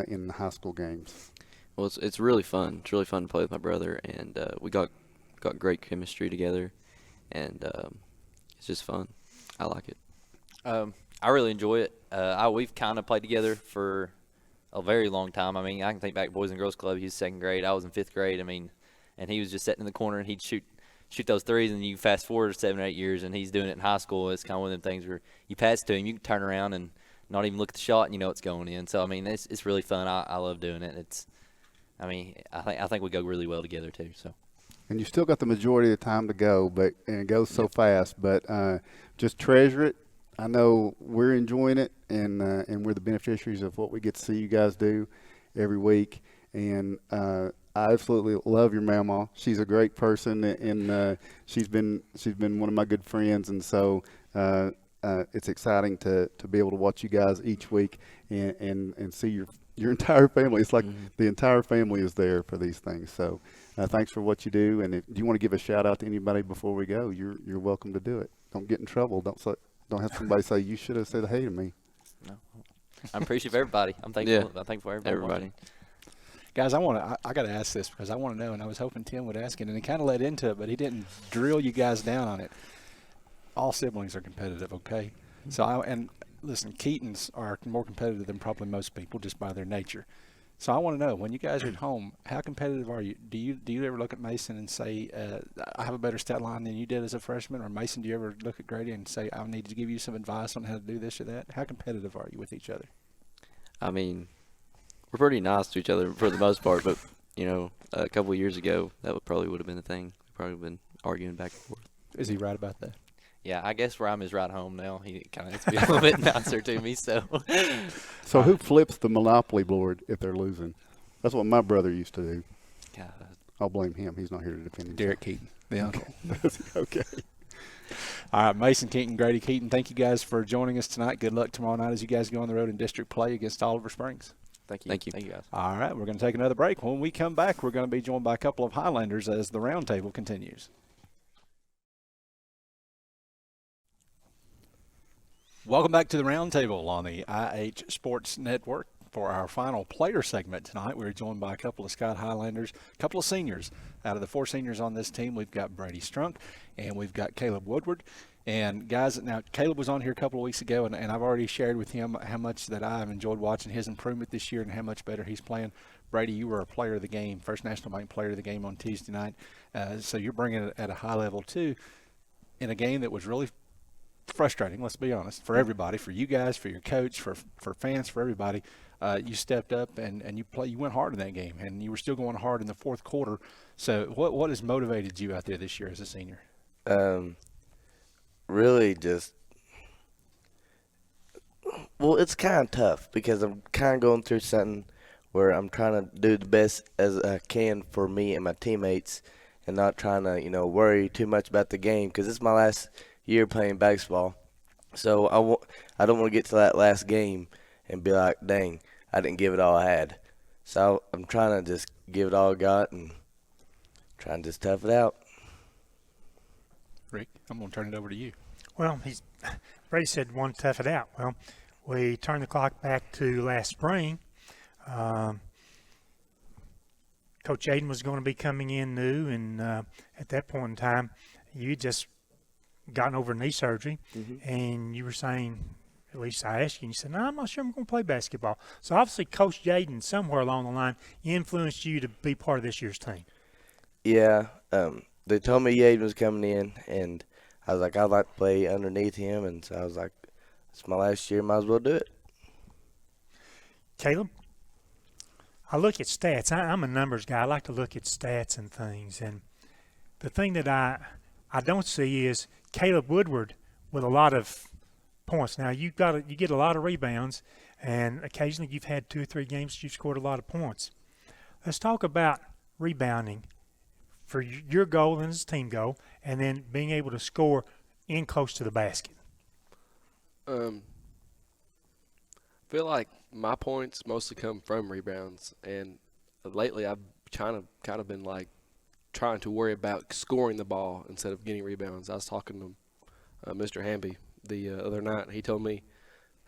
in the high school games? Well, it's really fun. It's really fun to play with my brother, and we got great chemistry together, and it's just fun. I like it. I really enjoy it. We've kind of played together for a very long time. I mean, I can think back Boys and Girls Club. He was 2nd grade. I was in 5th grade. I mean, and he was just sitting in the corner, and he'd shoot those threes, and you fast forward 7 or 8 years, and he's doing it in high school. It's kind of one of them things where you pass to him, you can turn around and not even look at the shot, and you know it's going in. So, I mean, it's really fun. I love doing it. I think we go really well together too. So. And you still got the majority of the time to go, and it goes so fast. But just treasure it. I know we're enjoying it, and we're the beneficiaries of what we get to see you guys do every week. And I absolutely love your mama. She's a great person, and she's been one of my good friends. And so it's exciting to be able to watch you guys each week and see your entire family. It's like the entire family is there for these things. So thanks for what you do. And if you want to give a shout out to anybody before we go, you're welcome to do it. Don't get in trouble. Don't have somebody say you should have said hey to me. No, I'm appreciative of everybody. I'm thankful. Yeah. I'm thankful for everybody. Guys, I got to ask this because I want to know, and I was hoping Tim would ask it, and he kind of led into it, but he didn't drill you guys down on it. All siblings are competitive, okay? So listen, Keatons are more competitive than probably most people just by their nature. So I want to know, when you guys are at home, how competitive are you? Do you ever look at Mason and say, I have a better stat line than you did as a freshman? Or Mason, do you ever look at Grady and say, I need to give you some advice on how to do this or that? How competitive are you with each other? I mean, we're pretty nice to each other for the most part, but, a couple of years ago, that would have been the thing. We've probably been arguing back and forth. Is he right about that? Yeah, I guess where I'm is right home now. He kind of has to be a little bit nicer to me. So who flips the Monopoly board if they're losing? That's what my brother used to do. God. I'll blame him. He's not here to defend himself. Derek Keaton, the uncle. Okay. All right, Mason Keaton, Grady Keaton, thank you guys for joining us tonight. Good luck tomorrow night as you guys go on the road in district play against Oliver Springs. Thank you. Thank you. Thank you, guys. All right, we're going to take another break. When we come back, we're going to be joined by a couple of Highlanders as the roundtable continues. Welcome back to the Roundtable on the IH Sports Network. For our final player segment tonight, we're joined by a couple of Scott Highlanders, a couple of seniors. Out of the 4 seniors on this team, we've got Brady Strunk and we've got Caleb Woodward. And guys, now Caleb was on here a couple of weeks ago, and I've already shared with him how much that I've enjoyed watching his improvement this year and how much better he's playing. Brady, you were a player of the game, first National Bank player of the game on Tuesday night. So you're bringing it at a high level too in a game that was really frustrating, let's be honest, for everybody, for you guys, for your coach, for fans, for everybody. You stepped up and you went hard in that game, and you were still going hard in the fourth quarter. So what has motivated you out there this year as a senior? Really just – well, it's kind of tough because I'm kind of going through something where I'm trying to do the best as I can for me and my teammates and not trying to, worry too much about the game because it's my last year playing basketball. So I don't want to get to that last game and be like, dang, I didn't give it all I had. So I'm trying to just give it all I got and try and just tough it out. Rick, I'm going to turn it over to you. Well, Brady said one tough it out. Well, we turned the clock back to last spring. Coach Aiden was going to be coming in new, and at that point in time, you just gotten over knee surgery, and you were saying, at least I asked you, and you said, no, I'm not sure I'm going to play basketball. So obviously Coach Jaden, somewhere along the line, influenced you to be part of this year's team. Yeah, they told me Jaden was coming in, and I was like, I'd like to play underneath him, and so I was like, it's my last year, might as well do it. Caleb, I look at stats. I'm a numbers guy. I like to look at stats and things, and the thing that I don't see is Caleb Woodward with a lot of points. Now you get a lot of rebounds, and occasionally you've had 2 or 3 games you've scored a lot of points. Let's talk about rebounding for your goal and his team goal, and then being able to score in close to the basket. I feel like my points mostly come from rebounds, and lately I've kind of been like trying to worry about scoring the ball instead of getting rebounds. I was talking to Mr. Hamby the other night. He told me,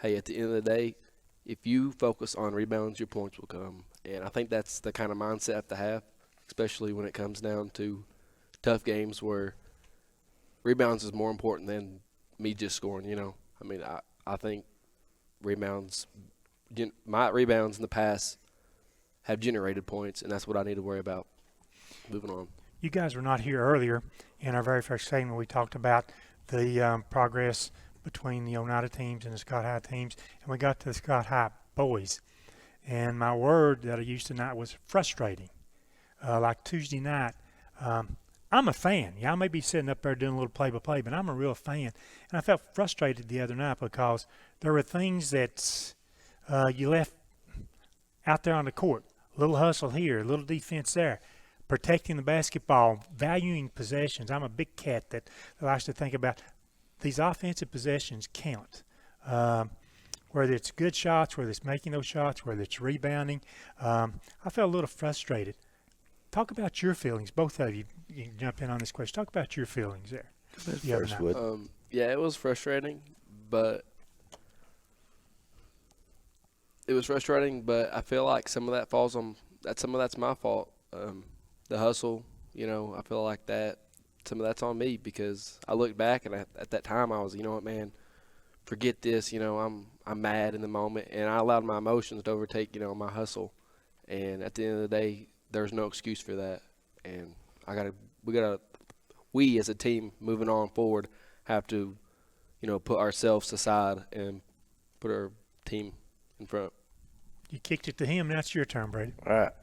hey, at the end of the day, if you focus on rebounds, your points will come. And I think that's the kind of mindset I have to have, especially when it comes down to tough games where rebounds is more important than me just scoring, you know. I mean, I think my rebounds in the past have generated points, and that's what I need to worry about moving on. You guys were not here earlier. In our very first segment, we talked about the progress between the Oneida teams and the Scott High teams, and we got to the Scott High boys. And my word that I used tonight was frustrating. Like Tuesday night, I'm a fan. Yeah, I may be sitting up there doing a little play-by-play, but I'm a real fan. And I felt frustrated the other night because there were things that you left out there on the court. A little hustle here, a little defense there. Protecting the basketball, valuing possessions. I'm a big cat that likes to think about these offensive possessions count. Whether it's good shots, whether it's making those shots, whether it's rebounding. I felt a little frustrated. Talk about your feelings, both of you. You can jump in on this question. Talk about your feelings there. Yeah, it was frustrating, but I feel like some of that falls on that. Some of that's my fault. The hustle, you know, I feel like that. Some of that's on me because I look back and at that time I was, you know what, man, forget this. You know, I'm mad in the moment, and I allowed my emotions to overtake, you know, my hustle. And at the end of the day, there's no excuse for that. And we as a team moving on forward have to, you know, put ourselves aside and put our team in front. You kicked it to him. Now it's your turn, Brady. All right.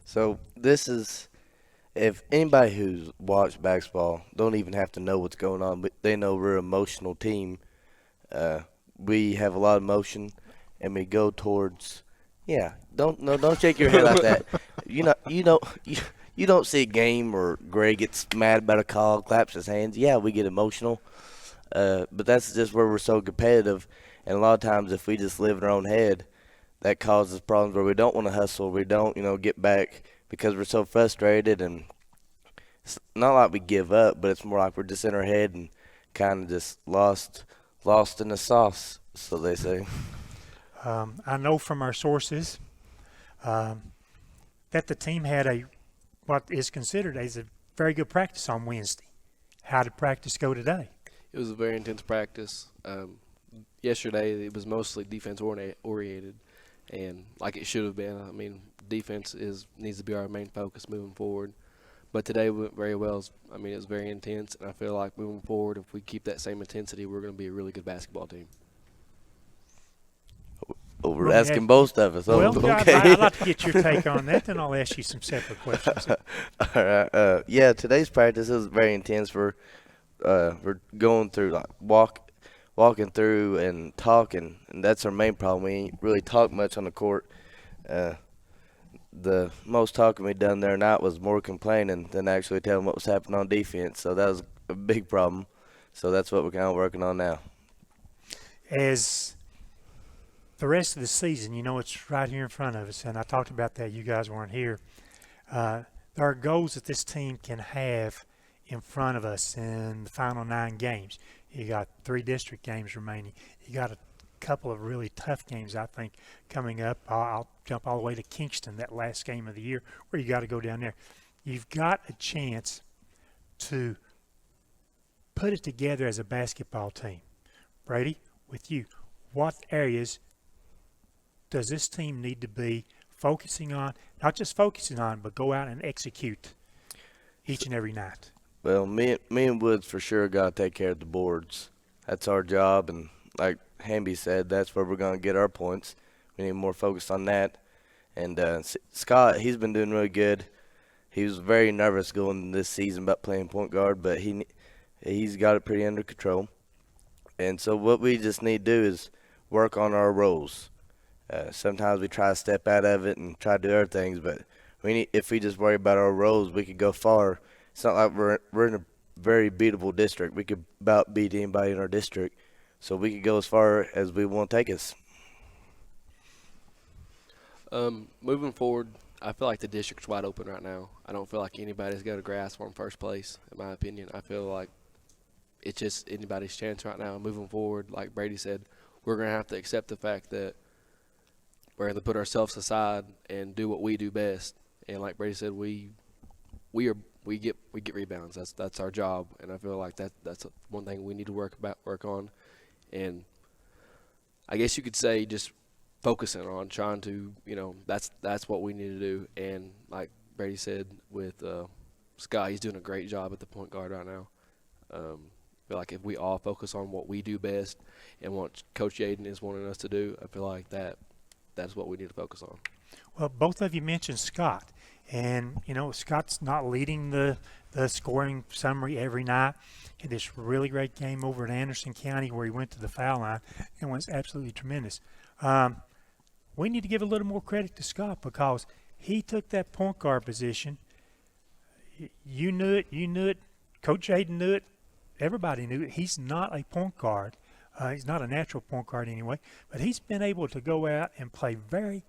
So this is, if anybody who's watched basketball don't even have to know what's going on, but they know we're an emotional team. We have a lot of emotion, and we go towards. Yeah, don't shake your head like that. You don't see a game where Gray gets mad about a call, claps his hands. Yeah, we get emotional, but that's just where we're so competitive. And a lot of times, if we just live in our own head, that causes problems where we don't want to hustle, we don't, get back because we're so frustrated. And it's not like we give up, but it's more like we're just in our head and kind of just lost in the sauce, so they say. I know from our sources that the team had what is considered as a very good practice on Wednesday. How did practice go today? It was a very intense practice. Yesterday it was mostly defense oriented, and like it should have been. I mean, defense needs to be our main focus moving forward. But today went very well. It was very intense, and I feel like moving forward, if we keep that same intensity, we're going to be a really good basketball team. We're asking both of us. Well, okay. I'd like to get your take on that, then I'll ask you some separate questions. All right. Yeah, today's practice is very intense. We're going through, walking through and talking, and that's our main problem. We ain't really talk much on the court. The most talking we done there tonight was more complaining than actually telling what was happening on defense, so that was a big problem. So that's what we're kind of working on now. As the rest of the season, it's right here in front of us, and I talked about that. You guys weren't here. There are goals that this team can have in front of us in the final 9 games. You got 3 district games remaining. You got a couple of really tough games, I think, coming up. I'll jump all the way to Kingston, that last game of the year, where you got to go down there. You've got a chance to put it together as a basketball team. Brady, with you, what areas does this team need to be focusing on, not just focusing on, but go out and execute each and every night? Well, me and Woods for sure got to take care of the boards. That's our job, and like Hamby said, that's where we're going to get our points. We need more focus on that. And Scott, he's been doing really good. He was very nervous going this season about playing point guard, but he's got it pretty under control. And so what we just need to do is work on our roles. Sometimes we try to step out of it and try to do other things, but if we just worry about our roles, we could go far. It's not like we're in a very beatable district. We could about beat anybody in our district. So we could go as far as we want to take us. Moving forward, I feel like the district's wide open right now. I don't feel like anybody's got a grasp on first place, in my opinion. I feel like it's just anybody's chance right now. Moving forward, like Brady said, we're going to have to accept the fact that we're going to put ourselves aside and do what we do best. And like Brady said, we get rebounds. That's our job, and I feel like that's one thing we need to work on. And I guess you could say just focusing on trying to, that's what we need to do. And like Brady said with Scott, he's doing a great job at the point guard right now. I feel like if we all focus on what we do best and what Coach Yaden is wanting us to do, I feel like that's what we need to focus on. Well, both of you mentioned Scott. And, Scott's not leading the scoring summary every night. He had this really great game over at Anderson County where he went to the foul line and was absolutely tremendous. We need to give a little more credit to Scott because he took that point guard position. You knew it. Coach Hayden knew it. Everybody knew it. He's not a point guard. He's not a natural point guard anyway. But he's been able to go out and play very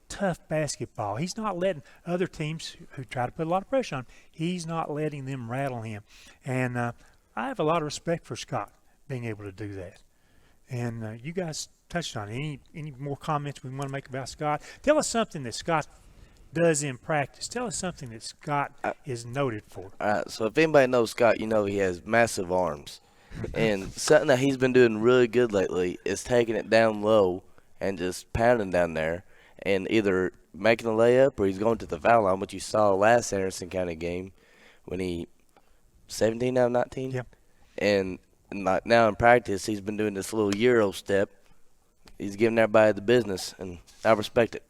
tough basketball. He's not letting other teams who try to put a lot of pressure on him, he's not letting them rattle him. And I have a lot of respect for Scott being able to do that. And you guys touched on it. Any more comments we want to make about Scott? Tell us something that Scott does in practice. Tell us something that Scott is noted for. So if anybody knows Scott, he has massive arms. And something that he's been doing really good lately is taking it down low and just pounding down there and either making a layup or he's going to the foul line, which you saw last Anderson County game when he 17 out of 19. Yep. And like now in practice, he's been doing this little Euro step. He's giving everybody the business, and I respect it.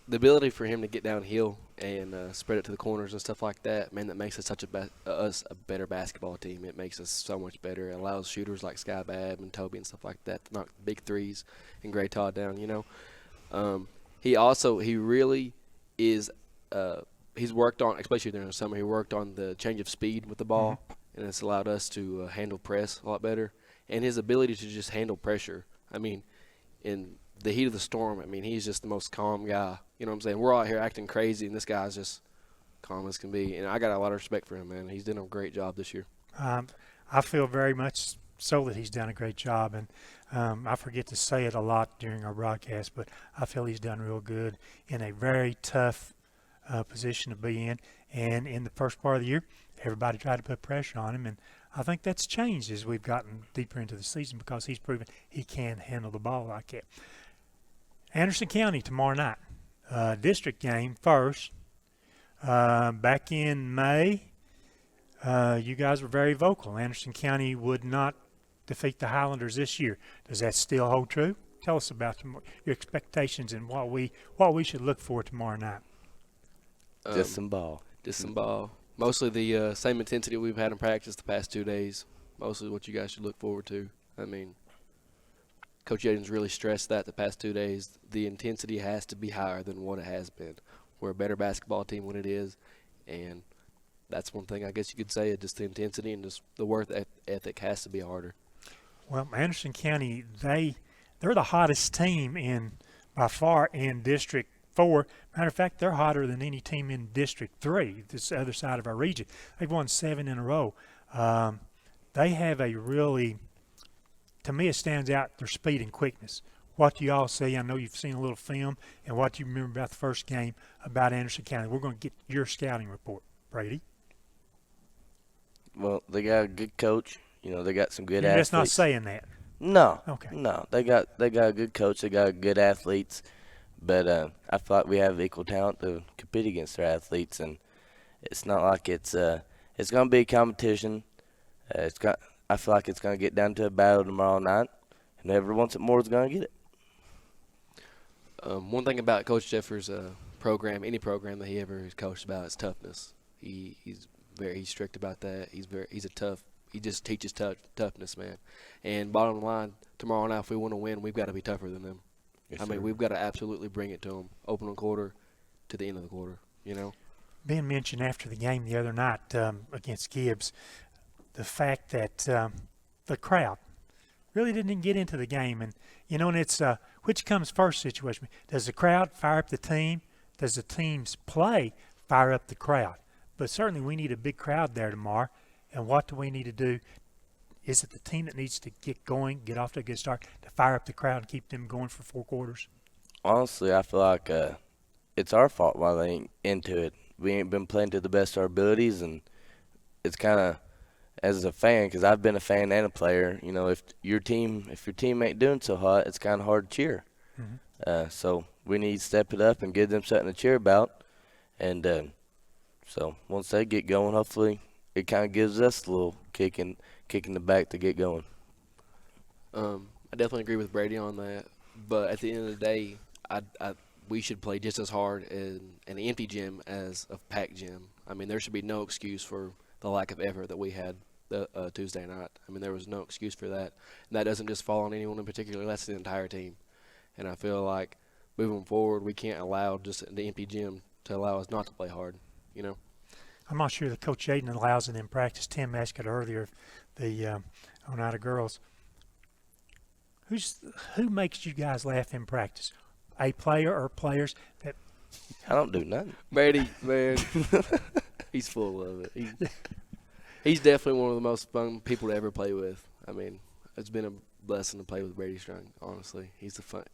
The ability for him to get downhill and spread it to the corners and stuff like that, man, that makes us a better basketball team. It makes us so much better. It allows shooters like Sky Bab and Toby and stuff like that to knock big threes and Gray Todd down, He really is he's worked on, especially during the summer, he worked on the change of speed with the ball, and it's allowed us to handle press a lot better. And his ability to just handle pressure, in the heat of the storm, he's just the most calm guy. You know what I'm saying? We're out here acting crazy, and this guy's just calm as can be. And I got a lot of respect for him, man. He's done a great job this year. I feel very much so that he's done a great job. And I forget to say it a lot during our broadcast, but I feel he's done real good in a very tough position to be in. And in the first part of the year, everybody tried to put pressure on him. And I think that's changed as we've gotten deeper into the season because he's proven he can handle the ball like that. Anderson County tomorrow night. District game first. Back in May, you guys were very vocal. Anderson County would not defeat the Highlanders this year. Does that still hold true? Tell us about your expectations and what we should look for tomorrow night. Just some ball. Mostly the same intensity we've had in practice the past 2 days. Mostly what you guys should look forward to. Coach Yaden's really stressed that the past 2 days. The intensity has to be higher than what it has been. We're a better basketball team when it is, and that's one thing I guess you could say. Just the intensity and just the work ethic has to be harder. Well, Anderson County, they're the hottest team by far in District 4. Matter of fact, they're hotter than any team in District 3, this other side of our region. They've won 7 in a row. They have a really, to me, it stands out their speed and quickness. What do y'all see? I know you've seen a little film, and what do you remember about the first game about Anderson County? We're going to get your scouting report, Brady. Well, they got a good coach. They got some good You're athletes. just not saying that. No. Okay. No, they got a good coach. They got good athletes. But I feel like we have equal talent to compete against their athletes, and it's not like it's going to be a competition. I feel like it's going to get down to a battle tomorrow night, and whoever wants it more is going to get it. One thing about Coach Jeffers' program, any program that he ever has coached about, is toughness. He's very strict about that. He just teaches toughness, man. And bottom line, tomorrow night, if we want to win, we've got to be tougher than them. Yes, sir. We've got to absolutely bring it to them, opening quarter to the end of the quarter, Ben mentioned after the game the other night against Gibbs the fact that the crowd really didn't get into the game. And, and it's which comes first situation. Does the crowd fire up the team? Does the team's play fire up the crowd? But certainly we need a big crowd there tomorrow. And what do we need to do? Is it the team that needs to get going, get off to a good start, to fire up the crowd and keep them going for 4 quarters? Honestly, I feel like it's our fault why they ain't into it. We ain't been playing to the best of our abilities, and it's kind of, as a fan, because I've been a fan and a player, you know, if your team ain't doing so hot, it's kind of hard to cheer. So we need to step it up and give them something to cheer about. And so once they get going, hopefully it kind of gives us a little kick in the back to get going. I definitely agree with Brady on that. But at the end of the day, we should play just as hard in an empty gym as a packed gym. I mean, there should be no excuse for the lack of effort that we had Tuesday night. I mean, there was no excuse for that. And that doesn't just fall on anyone in particular. That's the entire team. And I feel like moving forward, we can't allow just the empty gym to allow us not to play hard, you know. I'm not sure that Coach Aiden allows it in practice. Tim asked it earlier, the Oneida girls. Who makes you guys laugh in practice? A player or players that? I don't do nothing. Brady, man, he's full of it. He's definitely one of the most fun people to ever play with. I mean, it's been a blessing to play with Brady Strong, honestly.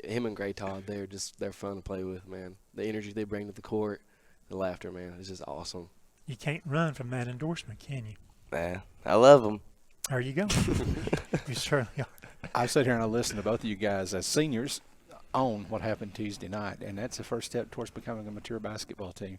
Him and Gray Todd, they're fun to play with, man. The energy they bring to the court, the laughter, man, is just awesome. You can't run from that endorsement, can you? Nah, I love them. There you go. You certainly are. I've sat here and I listened to both of you guys as seniors on what happened Tuesday night, and that's the first step towards becoming a mature basketball team.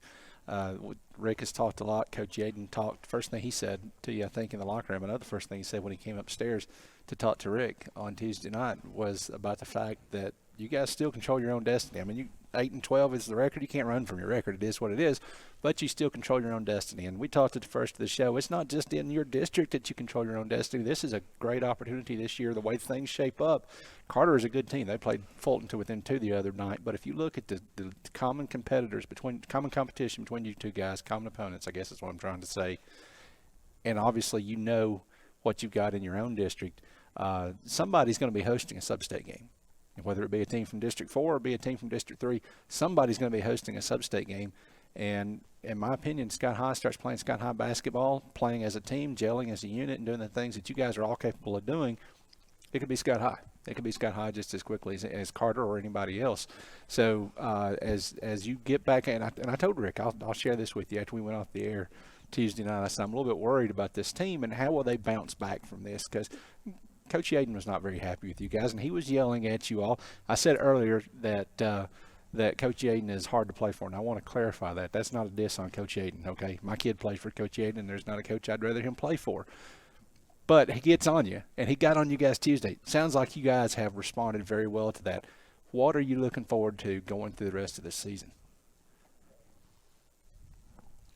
Rick has talked a lot. Coach Yaden talked. First thing he said to you, I think, in the locker room, another first thing he said when he came upstairs to talk to Rick on Tuesday night was about the fact that you guys still control your own destiny. I mean, 8-12 is the record. You can't run from your record. It is what it is, but you still control your own destiny. And we talked at the first of the show. It's not just in your district that you control your own destiny. This is a great opportunity this year. The way things shape up, Carter is a good team. They played Fulton to within 2 the other night. But if you look at the common common competition between you two guys, common opponents, I guess is what I'm trying to say. And obviously, you know what you've got in your own district. Somebody's going to be hosting a sub-state game. Whether it be a team from District 4 or be a team from District 3, somebody's going to be hosting a sub-state game. And in my opinion, Scott High starts playing Scott High basketball, playing as a team, gelling as a unit, and doing the things that you guys are all capable of doing. It could be Scott High. It could be Scott High just as quickly as Carter or anybody else. So as you get back, and I told Rick, I'll share this with you after we went off the air Tuesday night. I said, I'm a little bit worried about this team and how will they bounce back from this, because Coach Yaden was not very happy with you guys, and he was yelling at you all. I said earlier that Coach Yaden is hard to play for, and I want to clarify that. That's not a diss on Coach Yaden, okay? My kid plays for Coach Yaden, and there's not a coach I'd rather him play for. But he gets on you, and he got on you guys Tuesday. Sounds like you guys have responded very well to that. What are you looking forward to going through the rest of this season?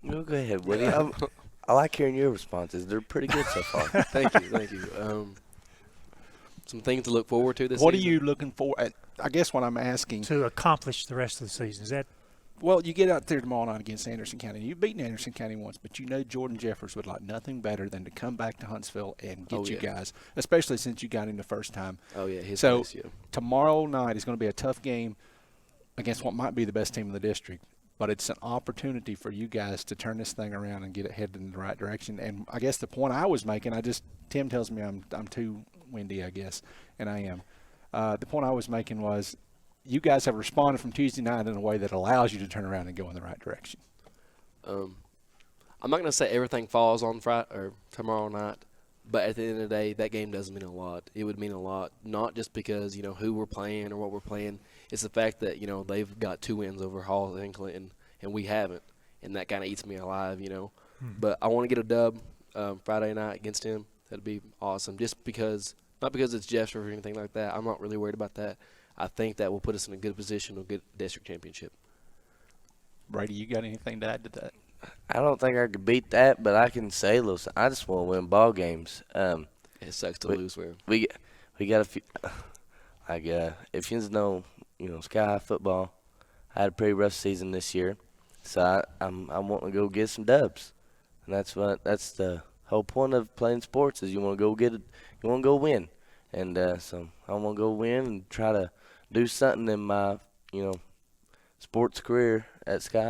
Go ahead, Woody. I like hearing your responses. They're pretty good so far. Thank you. Some things to look forward to this What season. are you looking for? I guess what I'm asking. To accomplish the rest of the season. Is that? Well, you get out there tomorrow night against Anderson County. You've beaten Anderson County once, but you know Jordan Jeffers would like nothing better than to come back to Huntsville and get you guys, especially since you got him the first time. Oh, yeah. So tomorrow night is going to be a tough game against what might be the best team in the district, but it's an opportunity for you guys to turn this thing around and get it headed in the right direction. And I guess the point I was making, Tim tells me I'm too windy, I guess, and I am. The point I was making was you guys have responded from Tuesday night in a way that allows you to turn around and go in the right direction. I'm not going to say everything falls on Friday or tomorrow night, but at the end of the day, that game does mean a lot. It would mean a lot, not just because, who we're playing or what we're playing. It's the fact that, they've got 2 wins over Hall and Clinton, and we haven't, and that kind of eats me alive, But I want to get a dub Friday night against him. That'd be awesome, just because – not because it's Jeff's or anything like that. I'm not really worried about that. I think that will put us in a good position to get district championship. Brady, you got anything to add to that? I don't think I could beat that, but I can say, listen, I just want to win ball games. It sucks to lose. We got a few, if you know, Sky High football, I had a pretty rough season this year, so I'm wanting to go get some dubs, and that's the whole point of playing sports is you want to go win, and so I want to go win and try to do something in my sports career at Sky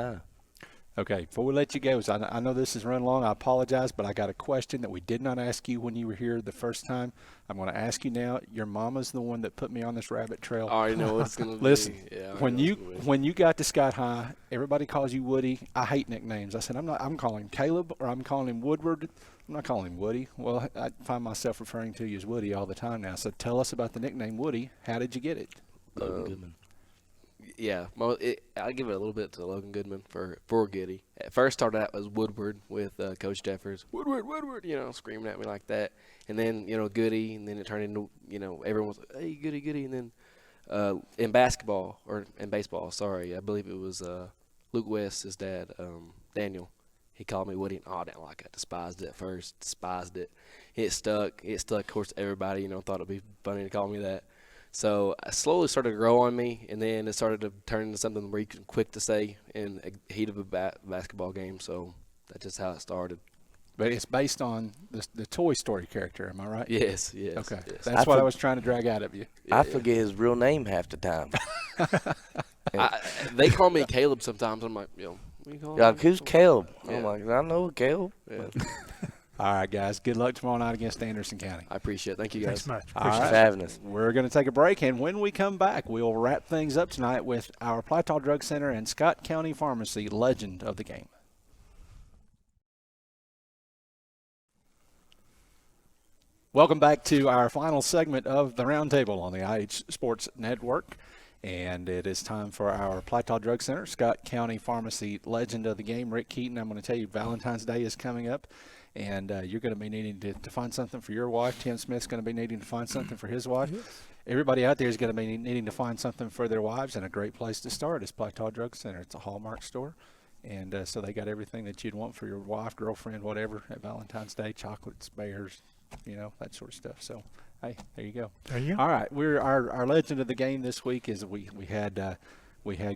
High. Okay, before we let you go, so I know this has run long. I apologize, but I got a question that we did not ask you when you were here the first time. I'm going to ask you now. Your mama's the one that put me on this rabbit trail. I already know what it's going to be. Listen, Yeah, when you got to Scott High, everybody calls you Woody. I hate nicknames. I said I'm calling him Caleb, or I'm calling him Woodward. I'm not calling him Woody. Well, I find myself referring to you as Woody all the time now. So tell us about the nickname Woody. How did you get it? Logan Goodman. Yeah, I'll give it a little bit to Logan Goodman for Goody. At first started out as Woodward with Coach Jeffers. Woodward, screaming at me like that. And then, Goody, and then it turned into, everyone was like, hey, Goody. And then in baseball, I believe it was Luke West, his dad, Daniel. He called me Woody, and I didn't like it. Despised it at first, despised it. It stuck, of course, to everybody, thought it'd be funny to call me that. So I slowly started to grow on me, and then it started to turn into something where you can quick to say in a heat of a basketball game. So that's just how it started. But it's based on the Toy Story character, am I right? Yes. Okay, yes. that's what I was trying to drag out of you. I forget his real name half the time. They call me Caleb sometimes. I'm like, who's Caleb? Yeah. I'm like, I know Caleb. Yeah. All right, guys. Good luck tomorrow night against Anderson County. I appreciate it. Thank you, guys. Thanks much. All right. for having us. We're going to take a break, and when we come back, we'll wrap things up tonight with our Plateau Drug Center and Scott County Pharmacy legend of the game. Welcome back to our final segment of the Roundtable on the IH Sports Network. And it is time for our Plateau Drug Center, Scott County Pharmacy legend of the game, Rick Keaton. I'm going to tell you Valentine's Day is coming up, and you're going to be needing to find something for your wife. Tim Smith's going to be needing to find something for his wife. Yes. Everybody out there is going to be needing to find something for their wives, and a great place to start is Plateau Drug Center. It's a Hallmark store, and so they got everything that you'd want for your wife, girlfriend, whatever, at Valentine's Day, chocolates, bears, that sort of stuff. So, hey, there you go. There you go. All right, our legend of the game this week is we had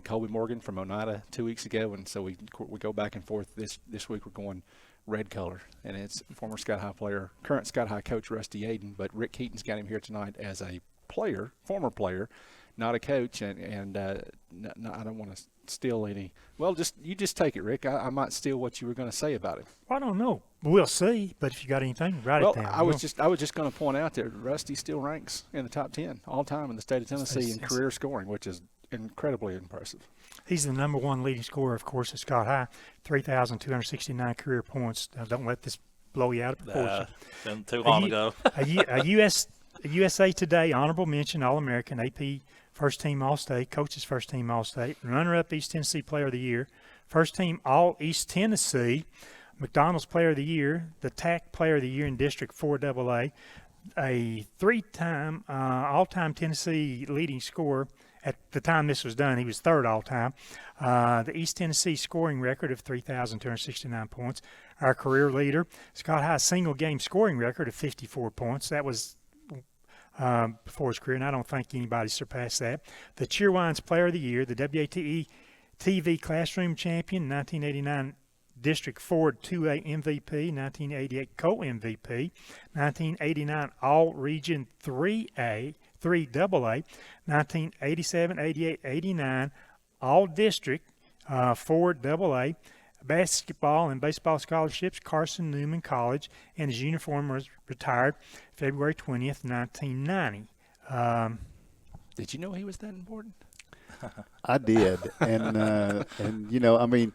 Colby Morgan from Oneida 2 weeks ago, and so we go back and forth. This week we're going red color, and it's former Scott High player, current Scott High coach Rusty Aiden, but Rick Keaton's got him here tonight as a player, former player, not a coach, and I don't want to steal any. Well, you just take it, Rick. I might steal what you were going to say about him. I don't know. We'll see. But if you got anything, write it down. I was just going to point out that Rusty still ranks in the top 10 all time in the state of Tennessee in career scoring, which is incredibly impressive. He's the #1 leading scorer, of course, at Scott High, 3,269 career points. Now, don't let this blow you out of proportion. Been too long ago. a USA Today honorable mention, All-American, AP First Team All-State, Coaches First Team All-State, runner-up East Tennessee Player of the Year, First Team All-East Tennessee, McDonald's Player of the Year, the TAC Player of the Year in District 4AA, a 3-time all-time Tennessee leading scorer. At the time this was done, he was 3rd all-time. The East Tennessee scoring record of 3,269 points. Our career leader, Scott High single-game scoring record of 54 points. That was before his career, and I don't think anybody surpassed that. The Cheerwines Player of the Year, the WATE TV Classroom Champion, 1989 District 4 2A MVP, 1988 Co-MVP, 1989 All-Region 3AA, 1987, 88, 89 All-District 4AA, basketball and baseball scholarships, Carson Newman College, and his uniform was retired February 20th, 1990. Did you know he was that important? I did, and I mean,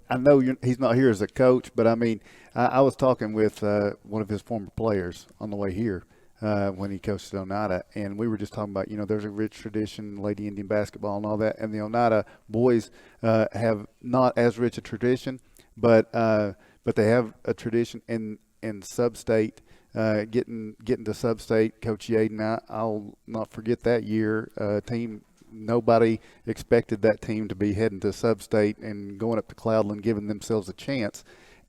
I know he's not here as a coach, but I mean, I was talking with one of his former players on the way here when he coached at Oneida, and we were just talking about, there's a rich tradition, Lady Indian basketball and all that, and the Oneida boys have not as rich a tradition, but they have a tradition in sub-state, getting to sub-state. Coach Yaden, I'll not forget that year, team. Nobody expected that team to be heading to sub-state and going up to Cloudland, giving themselves a chance.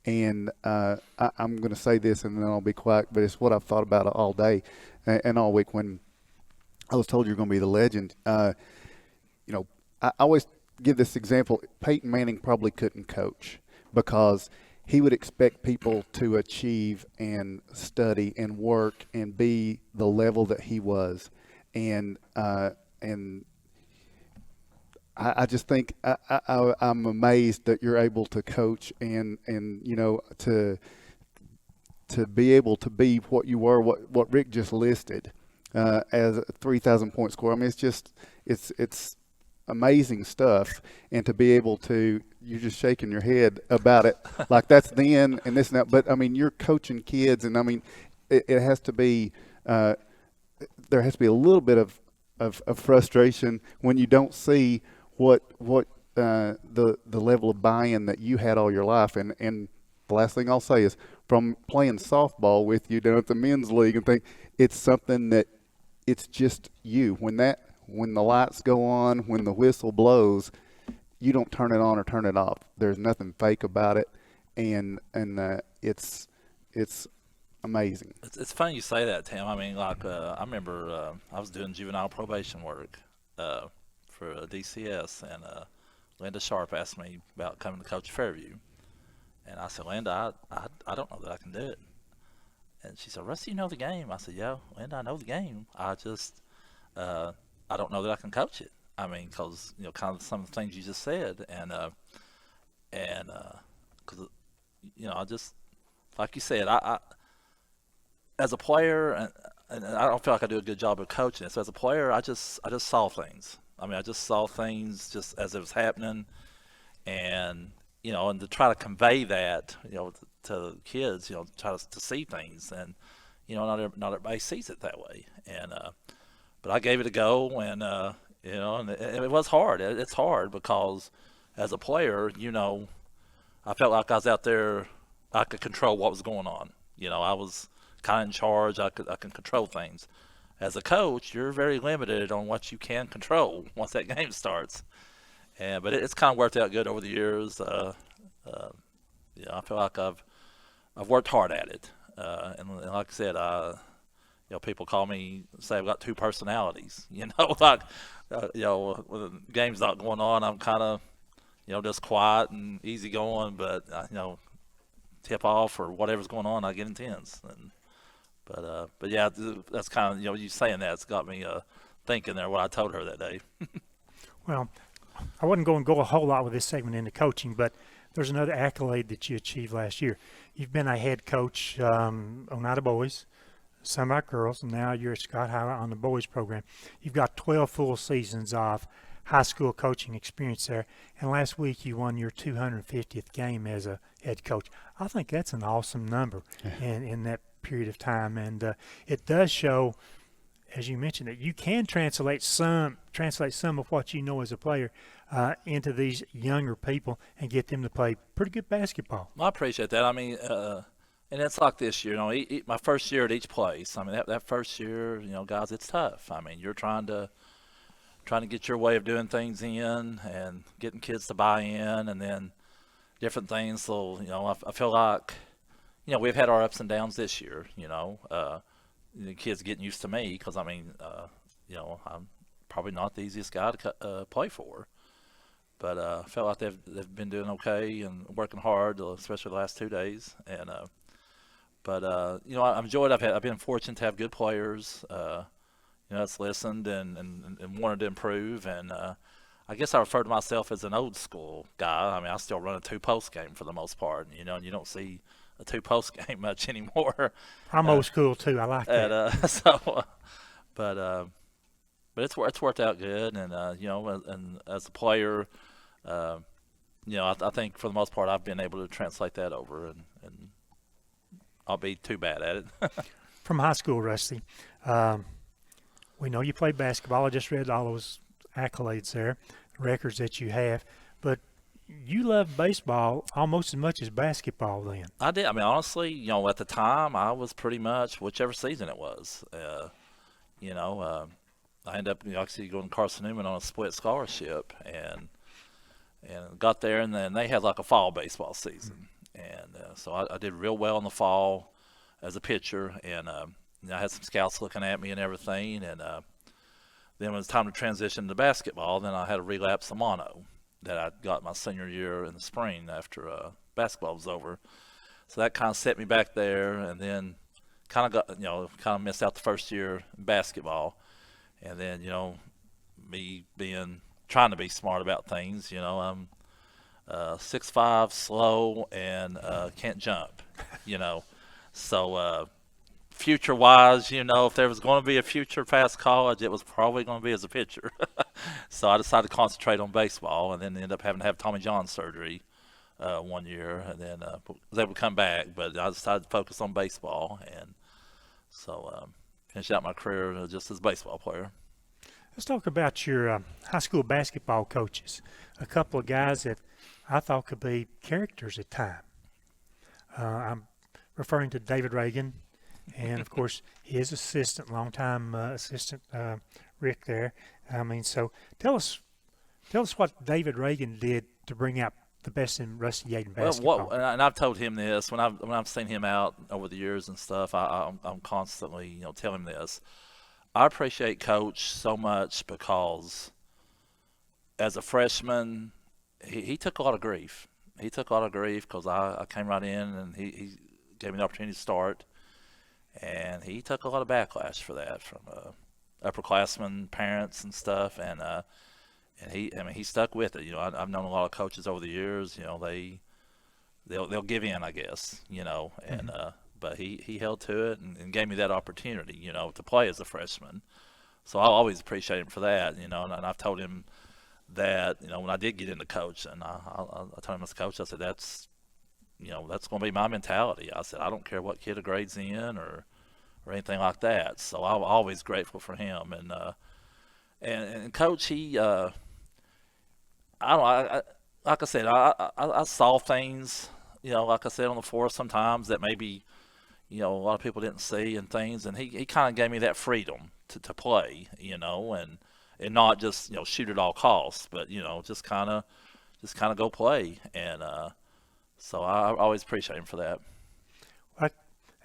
And I'm going to say this, and then I'll be quiet, but it's what I've thought about all day and all week. When I was told you're going to be the legend, I always give this example. Peyton Manning probably couldn't coach because he would expect people to achieve and study and work and be the level that he was. And I just think I'm amazed that you're able to coach and to be able to be what you were, what Rick just listed as a 3,000 point score. I mean, it's amazing stuff, and to be able to, you're just shaking your head about it like that's then and this and that. But I mean, you're coaching kids, and I mean, it has to be there has to be a little bit of frustration when you don't see what the level of buy-in that you had all your life. And the last thing I'll say is, from playing softball with you down at the men's league and it's something that it's just you. When the lights go on, when the whistle blows, you don't turn it on or turn it off. There's nothing fake about it, and it's amazing. It's funny you say that, Tim. I mean, like I remember I was doing juvenile probation work for DCS, and Linda Sharp asked me about coming to coach Fairview, and I said, Linda, I don't know that I can do it. And she said, Rusty, you know the game. I said, yeah, Linda, I know the game. I just I don't know that I can coach it. I mean, because kind of some of the things you just said, and because I just, like you said, I as a player, and I don't feel like I do a good job of coaching it. So as a player, I just saw things. I mean, I just saw things just as it was happening, and and to try to convey that, to kids, try to see things, and not everybody sees it that way, and but I gave it a go, and and it was hard. It's hard because as a player, I felt like I was out there, I could control what was going on. I was kind of in charge. I can control things. As a coach, you're very limited on what you can control once that game starts. But it's kind of worked out good over the years. I feel like I've worked hard at it. And like I said, people call me, say I've got two personalities. Like when the game's not going on, I'm kind of just quiet and easygoing. But tip off or whatever's going on, I get intense. But yeah, that's kind of you saying that's got me thinking there what I told her that day. Well, I wasn't going to go a whole lot with this segment into coaching, but there's another accolade that you achieved last year. You've been a head coach Oneida boys, some of our girls, and now you're at Scott High on the boys program. You've got 12 full seasons of high school coaching experience there, and last week you won your 250th game as a head coach. I think that's an awesome number in that period of time, and it does show, as you mentioned, that you can translate some of what you know as a player into these younger people and get them to play pretty good basketball. I appreciate that. I mean, and it's like this year, my first year at each place. I mean, that first year, guys, it's tough. I mean, you're trying to get your way of doing things in and getting kids to buy in, and then different things. So, I feel like, we've had our ups and downs this year. The kids getting used to me because, I mean, I'm probably not the easiest guy to play for. But I felt like they've been doing okay and working hard, especially the last 2 days. And I've enjoyed. I've been fortunate to have good players. That's listened and wanted to improve. And I guess I refer to myself as an old school guy. I mean, I still run a 2-post game for the most part. And you don't see a 2-post game much anymore. I'm old school too. I like that. But it's worked out good, and and as a player, I think for the most part I've been able to translate that over, and I'll be too bad at it. From high school, Rusty, we know you played basketball. I just read all those accolades there, records that you have, but you loved baseball almost as much as basketball then. I did. I mean, honestly, at the time, I was pretty much whichever season it was. I ended up actually going to Carson Newman on a split scholarship, and got there, and then they had like a fall baseball season, and so I did real well in the fall as a pitcher, and I had some scouts looking at me and everything, and then when it was time to transition to basketball, then I had a relapse of mono that I got my senior year in the spring after basketball was over. So that kind of set me back there, and then kind of missed out the first year in basketball. And then, me being trying to be smart about things. You know, I'm 6'5", slow, and can't jump. You know, so future-wise, you know, if there was going to be a future past college, it was probably going to be as a pitcher. So I decided to concentrate on baseball, and then ended up having to have Tommy John surgery 1 year, and then was able to come back. But I decided to focus on baseball, and so finished out my career just as a baseball player. Let's talk about your high school basketball coaches. A couple of guys that I thought could be characters at time. I'm referring to David Reagan, and of course his assistant, longtime assistant Rick there. I mean, so tell us what David Reagan did to bring out the best in Rusty Yaden basketball. Well, and I've told him this when I've seen him out over the years and stuff. I'm constantly telling him this. I appreciate Coach so much because as a freshman, he took a lot of grief. He took a lot of grief because I came right in and he gave me the opportunity to start, and he took a lot of backlash for that from upperclassmen, parents, and stuff. And he stuck with it. I've known a lot of coaches over the years. They'll give in, I guess. And but he held to it and gave me that opportunity. To play as a freshman. So I'll always appreciate him for that. And I've told him that when I did get into coach, and I told him as a coach, I said that's going to be my mentality. I said I don't care what kid grades in or anything like that. So I'm always grateful for him. And Coach, he like I said, I saw things like I said on the floor sometimes that maybe a lot of people didn't see and things, and he kind of gave me that freedom to play, and not just shoot at all costs, but just kind of go play. And so I always appreciate him for that.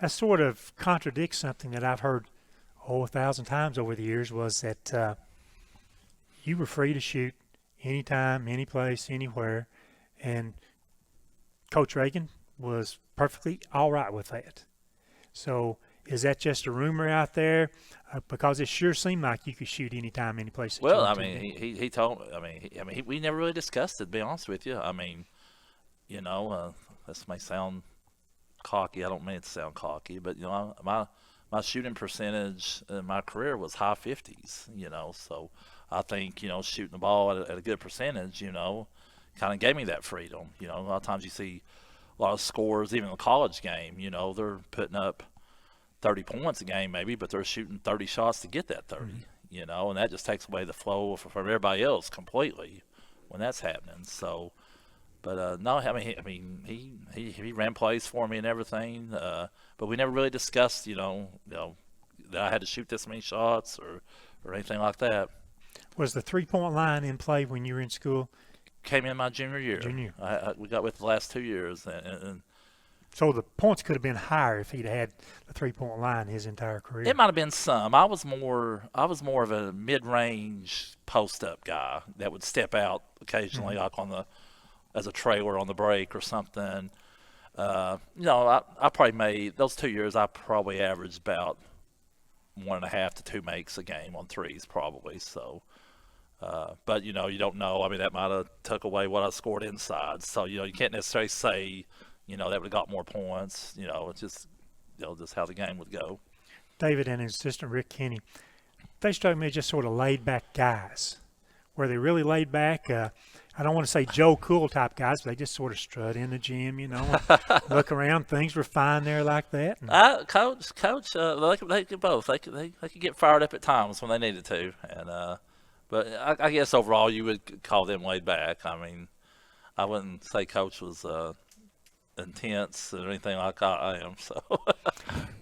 That sort of contradicts something that I've heard 1,000 times over the years, was that you were free to shoot anytime, any place, anywhere, and Coach Reagan was perfectly all right with that. So is that just a rumor out there? Because it sure seemed like you could shoot anytime, any place. Well, I mean, he told. We never really discussed it. To be honest with you, this may sound cocky. I don't mean it to sound cocky, but my shooting percentage in my career was high 50s. So I think shooting the ball at a good percentage, kind of gave me that freedom. A lot of times you see a lot of scores, even in a college game, they're putting up 30 points a game maybe, but they're shooting 30 shots to get that 30, and that just takes away the flow from everybody else completely when that's happening. So, but no, he ran plays for me and everything, but we never really discussed, that I had to shoot this many shots or anything like that. Was the three-point line in play when you were in school? Came in my junior year. We got with the last 2 years, and so the points could have been higher if he'd had the three-point line his entire career. It might have been some. I was more of a mid-range post-up guy that would step out occasionally, like as a trailer on the break or something. I probably made those 2 years. I probably averaged about 1.5 to 2 makes a game on threes, probably. So. But you don't know. That might have took away what I scored inside. So you can't necessarily say that would have got more points. It's just just how the game would go. David and his assistant Rick Kenny, they struck me as just sort of laid back guys. Were they really laid back? I don't want to say Joe Cool type guys, but they just sort of strut in the gym, look around. Things were fine there like that. Coach, they could both. They could get fired up at times when they needed to, and. But I guess overall you would call them laid back. I wouldn't say Coach was intense or anything like I am. So,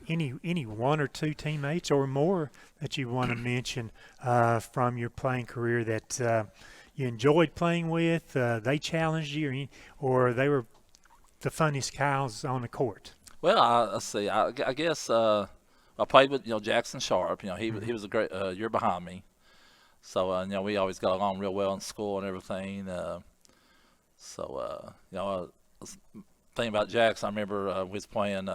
any one or two teammates or more that you want to mention from your playing career that you enjoyed playing with? They challenged you, or they were the funniest cows on the court? Well, let's see. I guess I played with Jackson Sharp. He was a great year behind me. So, we always got along real well in school and everything. I was thinking about Jackson. I remember we was playing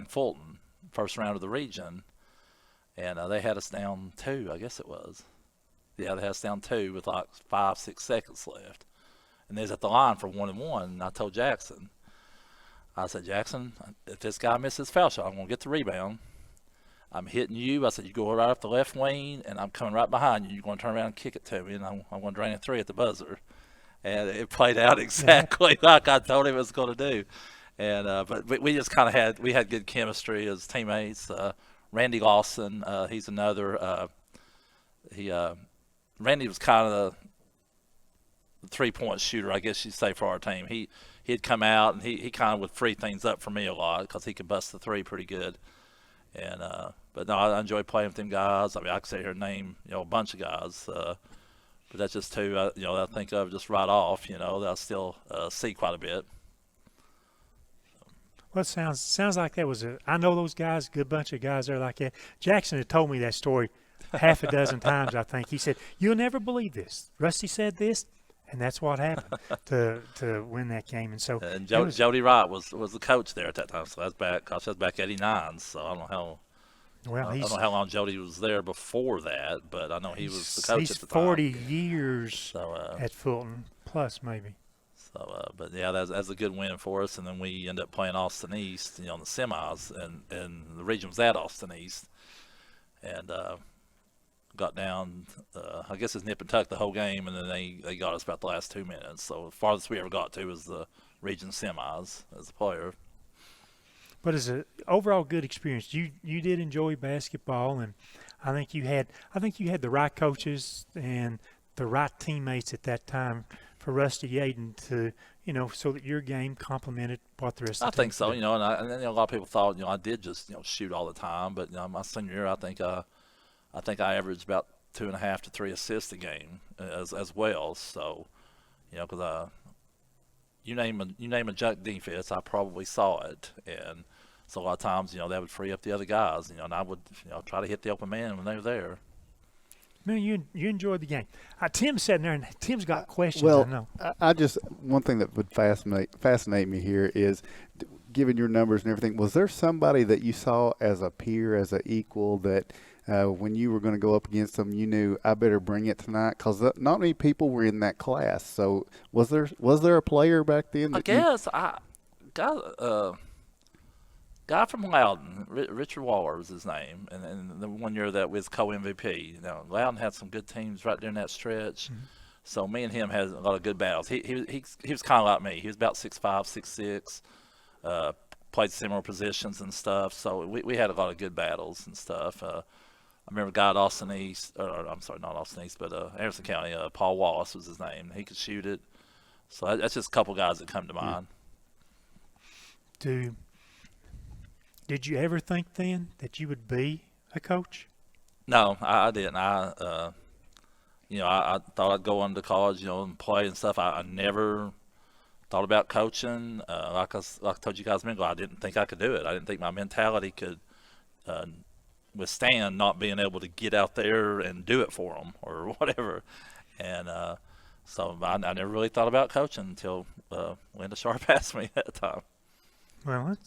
Fulton, first round of the region, and they had us down 2, I guess it was. Yeah, they had us down 2 with like 5-6 seconds left. And they was at the line for 1-1, and I told Jackson, I said, Jackson, if this guy misses foul shot, I'm going to get the rebound. I'm hitting you. I said, you go right off the left wing, and I'm coming right behind you. You're going to turn around and kick it to me, and I'm going to drain a 3 at the buzzer. And it played out exactly like I told him it was going to do. And but we just kind of had good chemistry as teammates. Randy Lawson, he's another. Randy was kind of the 3-point shooter, I guess you'd say, for our team. He'd come out and he kind of would free things up for me a lot because he could bust the 3 pretty good. And but no, I enjoy playing with them guys. I mean, I could sit here and name a bunch of guys, but that's just 2 that I think of just right off. That I still see quite a bit. Well, it sounds like that was I know those guys, a good bunch of guys there like that. Jackson had told me that story half a dozen times, I think. He said, "You'll never believe this. Rusty said this, and that's what happened to win that game." And so, and Jody Wright was the coach there at that time. So that's back '89. So I don't know how. Well, I don't know how long Jody was there before that, but I know he was the coach at the time. He's 40 years at Fulton, plus maybe. So, but yeah, that's a good win for us. And then we end up playing Austin East, in the semis, and the region was at Austin East, and got down. I guess it's nip and tuck the whole game, and then they got us about the last 2 minutes. So the farthest we ever got to was the region semis as a player. But as an overall good experience, you did enjoy basketball, and I think you had the right coaches and the right teammates at that time for Rusty Yaden to, so that your game complemented what the rest of the team I think so, did. and then a lot of people thought, I did just, shoot all the time. But, my senior year, I think I averaged about 2.5 to 3 assists a game as well. So, because you name a junk defense, I probably saw it. And so a lot of times, that would free up the other guys, and I would, try to hit the open man when they were there. Man, you enjoyed the game. Tim's sitting there, and Tim's got questions. Well, I know. I just one thing that would fascinate me here is, given your numbers and everything, was there somebody that you saw as a peer, as an equal, that when you were going to go up against them, you knew I better bring it tonight? Because not many people were in that class. So was there a player back then? I guess I got guy from Loudon, Richard Waller was his name, and the one year that was co-MVP. Loudon had some good teams right there in that stretch, so me and him had a lot of good battles. He was kind of like me. He was about 6'5", 6'6", played similar positions and stuff. So we had a lot of good battles and stuff. I remember a guy at Austin East, I'm sorry, not Austin East, but Anderson County. Paul Wallace was his name. He could shoot it. So that's just a couple guys that come to mind. Did you ever think then that you would be a coach? No, I didn't. I thought I'd go on to college, and play and stuff. I never thought about coaching. Like I told you guys a minute ago, I didn't think I could do it. I didn't think my mentality could withstand not being able to get out there and do it for them or whatever. And so I never really thought about coaching until Linda Sharp asked me at the time. Well,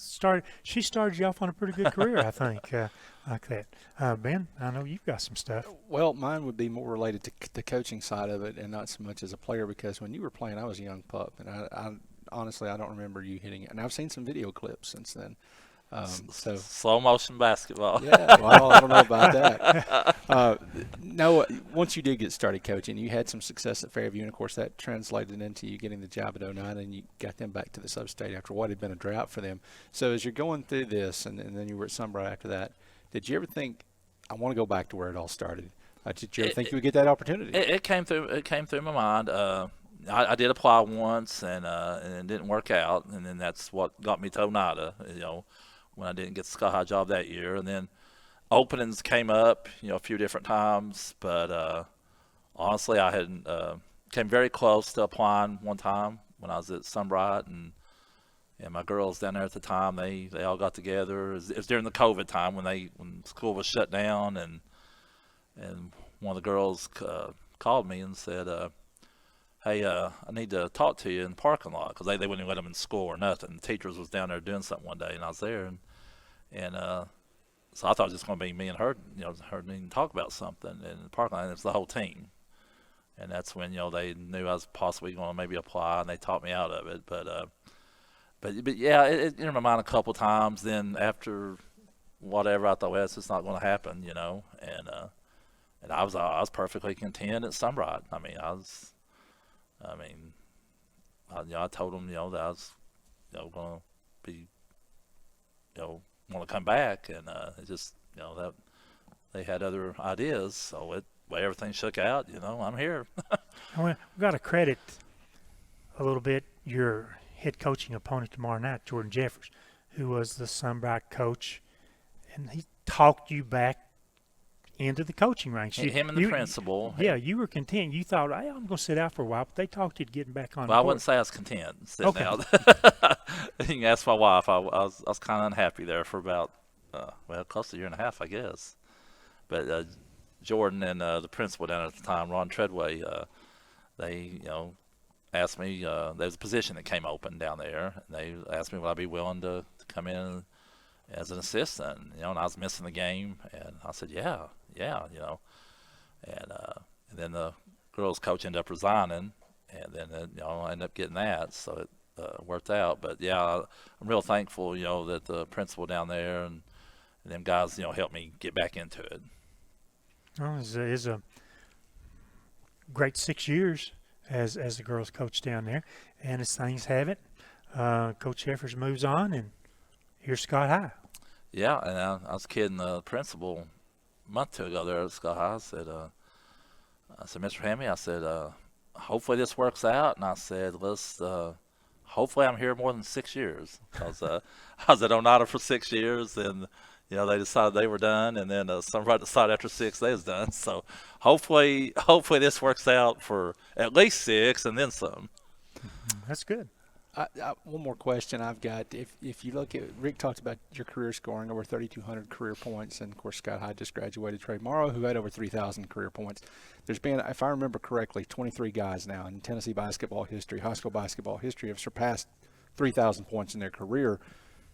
she started you off on a pretty good career, I think, like that. Ben, I know you've got some stuff. Well, mine would be more related to the coaching side of it and not so much as a player, because when you were playing, I was a young pup, and I honestly, I don't remember you hitting it. And I've seen some video clips since then. So slow motion basketball. Yeah, well, I don't know about that. No, once you did get started coaching, you had some success at Fairview, and of course that translated into you getting the job at 09, and you got them back to the sub-state after what had been a drought for them. So as you're going through this, and then you were at Sunbright after that, did you ever think, I want to go back to where it all started? Did you ever think you would get that opportunity? It came through my mind. I did apply once, and it didn't work out, and then that's what got me to Oneida, when I didn't get the Sky High job that year. And then openings came up, a few different times, but honestly, I had came very close to applying one time when I was at Sunbright, and my girls down there at the time, they all got together. It was during the COVID time when school was shut down, and one of the girls called me and said, hey, I need to talk to you in the parking lot, because they wouldn't even let them in school or nothing. The teachers was down there doing something one day, and I was there, and so I thought it was just going to be me and her, her needing to talk about something in the parking lot. And it was the whole team, and that's when they knew I was possibly going to maybe apply, and they talked me out of it. But yeah, it entered my mind a couple times. Then after whatever, I thought, well, it's just not going to happen, and I was perfectly content at Sunbright. I told them, that I was, going to be, want to come back, and it just, that they had other ideas. So way everything shook out, I'm here. We've got to credit a little bit your head coaching opponent tomorrow night, Jordan Jeffers, who was the Sunbright coach, and he talked you back into the coaching ranks. Him and the principal. Yeah, you were content. You thought, hey, I'm going to sit out for a while, but they talked you to getting back on. Well, I wouldn't say I was content sitting out. You can ask my wife. I was kind of unhappy there for about close to a year and a half, I guess. But Jordan and the principal down at the time, Ron Treadway, they asked me. There was a position that came open down there, and they asked me would I be willing to come in as an assistant, and I was missing the game, and I said, yeah, and then the girls' coach ended up resigning, and then I ended up getting that, so it worked out. But yeah, I'm real thankful, that the principal down there and them guys, helped me get back into it. Well, it's a great 6 years as the girls' coach down there, and as things have it, Coach Jeffers moves on, and here's Scott High. Yeah, and I was kidding the principal a month or two ago there at Scott High. I said, Mr. Hammy, I said, hopefully this works out. And I said, hopefully I'm here more than 6 years. Because I was at Oneida for 6 years, and, they decided they were done. And then somebody decided after 6 they was done. So hopefully this works out for at least 6 and then some. That's good. One more question I've got. If you look at, Rick talked about your career scoring over 3,200 career points, and of course Scott High just graduated Trey Morrow, who had over 3,000 career points. There's been, if I remember correctly, 23 guys now in Tennessee basketball history, high school basketball history, have surpassed 3,000 points in their career.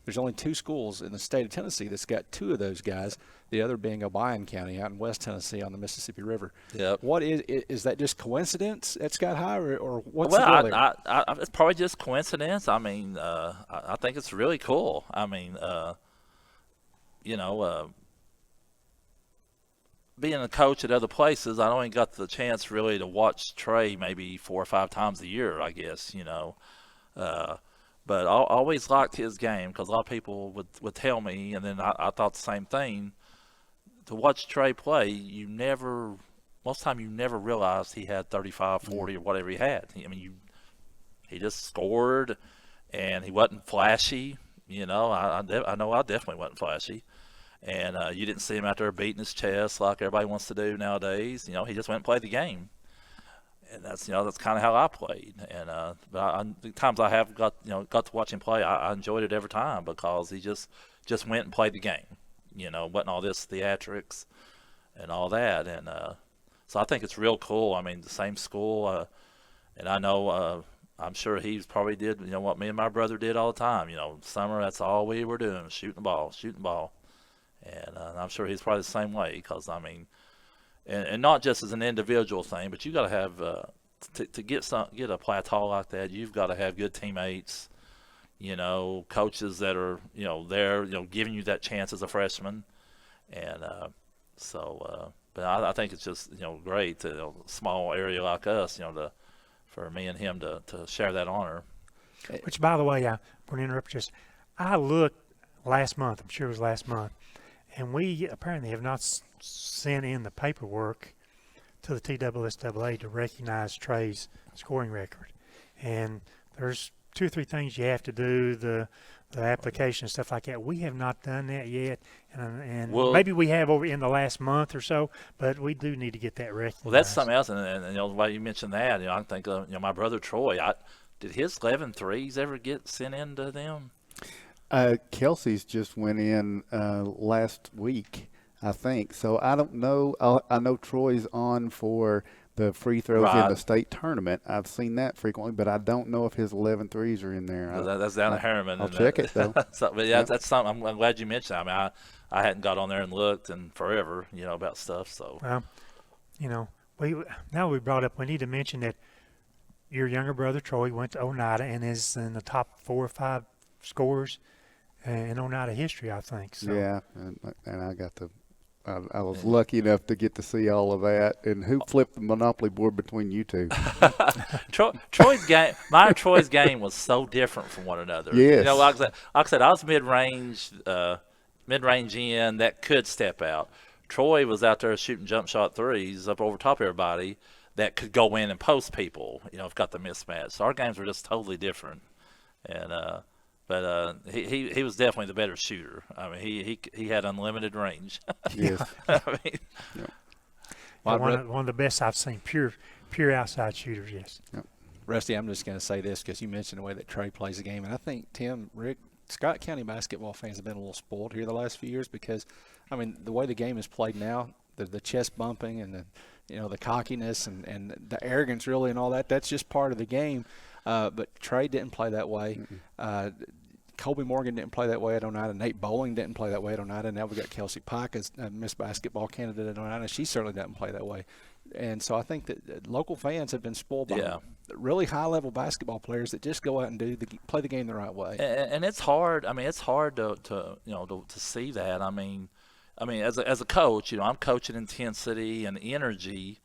There's only 2 schools in the state of Tennessee that's got 2 of those guys, the other being Obion County out in West Tennessee on the Mississippi River. Yep. What is that just coincidence at Scott High, or what's the deal there? It's probably just coincidence. I mean, I think it's really cool. I mean, being a coach at other places, I only got the chance really to watch Trey maybe 4 or 5 times a year, I guess, But I always liked his game because a lot of people would tell me, and then I thought the same thing. To watch Trey play, most of the time you never realized he had 35, 40, or whatever he had. He just scored, and he wasn't flashy. I know I definitely wasn't flashy. And you didn't see him out there beating his chest like everybody wants to do nowadays. He just went and played the game. And that's kind of how I played. And but the times I have got to watch him play, I enjoyed it every time because he just went and played the game. Wasn't all this theatrics and all that. And so I think it's real cool. I mean, the same school, and I know I'm sure he probably did what me and my brother did all the time. Summer, that's all we were doing, shooting the ball. And I'm sure he's probably the same way because and not just as an individual thing, but you got to have to get a plateau like that. You've got to have good teammates, coaches that are there, giving you that chance as a freshman, and but I think it's just great to a small area like us, for me and him to share that honor. Which, by the way, I want to interrupt you. I looked last month. I'm sure it was last month. And we apparently have not sent in the paperwork to the TSSAA to recognize Trey's scoring record. And there's 2 or 3 things you have to do, the application and stuff like that. We have not done that yet, and maybe we have over in the last month or so, but we do need to get that recognized. Well, that's something else, and why you mentioned that, I think my brother Troy, did his 11 threes ever get sent in to them? Kelsey's just went in last week, I think. So I don't know. I know Troy's on for the free throws in the state tournament. I've seen that frequently, but I don't know if his 11 threes are in there. Well, that's down at Harriman. I'll check it, though. But yeah, that's something. I'm glad you mentioned that. I mean, I hadn't got on there and looked in forever, about stuff. So, well, Now we brought up, we need to mention that your younger brother Troy went to Oneida and is in the top 4 or 5 scorers in Oneida history, I think. So. Yeah, and I got to. I was lucky enough to get to see all of that. And who flipped the Monopoly board between you two? Troy's game, mine and Troy's game was so different from one another. Yes. You know, like I said, I was mid-range in that could step out. Troy was out there shooting jump shot threes up over top of everybody that could go in and post people. You know, if got the mismatch. So our games were just totally different. And but he was definitely the better shooter. I mean, he had unlimited range. Yes. I mean, yeah. One of the best I've seen, pure outside shooters, yes. Yep. Rusty, I'm just going to say this because you mentioned the way that Trey plays the game. And I think, Tim, Rick, Scott County basketball fans have been a little spoiled here the last few years because, I mean, the way the game is played now, the chest bumping and the cockiness and the arrogance really and all that, that's just part of the game. But Trey didn't play that way. Colby Morgan didn't play that way at Oneida. Nate Bowling didn't play that way at Oneida. Now we got Kelsey Pike as Miss Basketball candidate at Oneida. She certainly doesn't play that way. And so I think that local fans have been spoiled by really high-level basketball players that just go out and play the game the right way. And it's hard. I mean, it's hard to see that. I mean, as a coach, I'm coaching intensity and energy,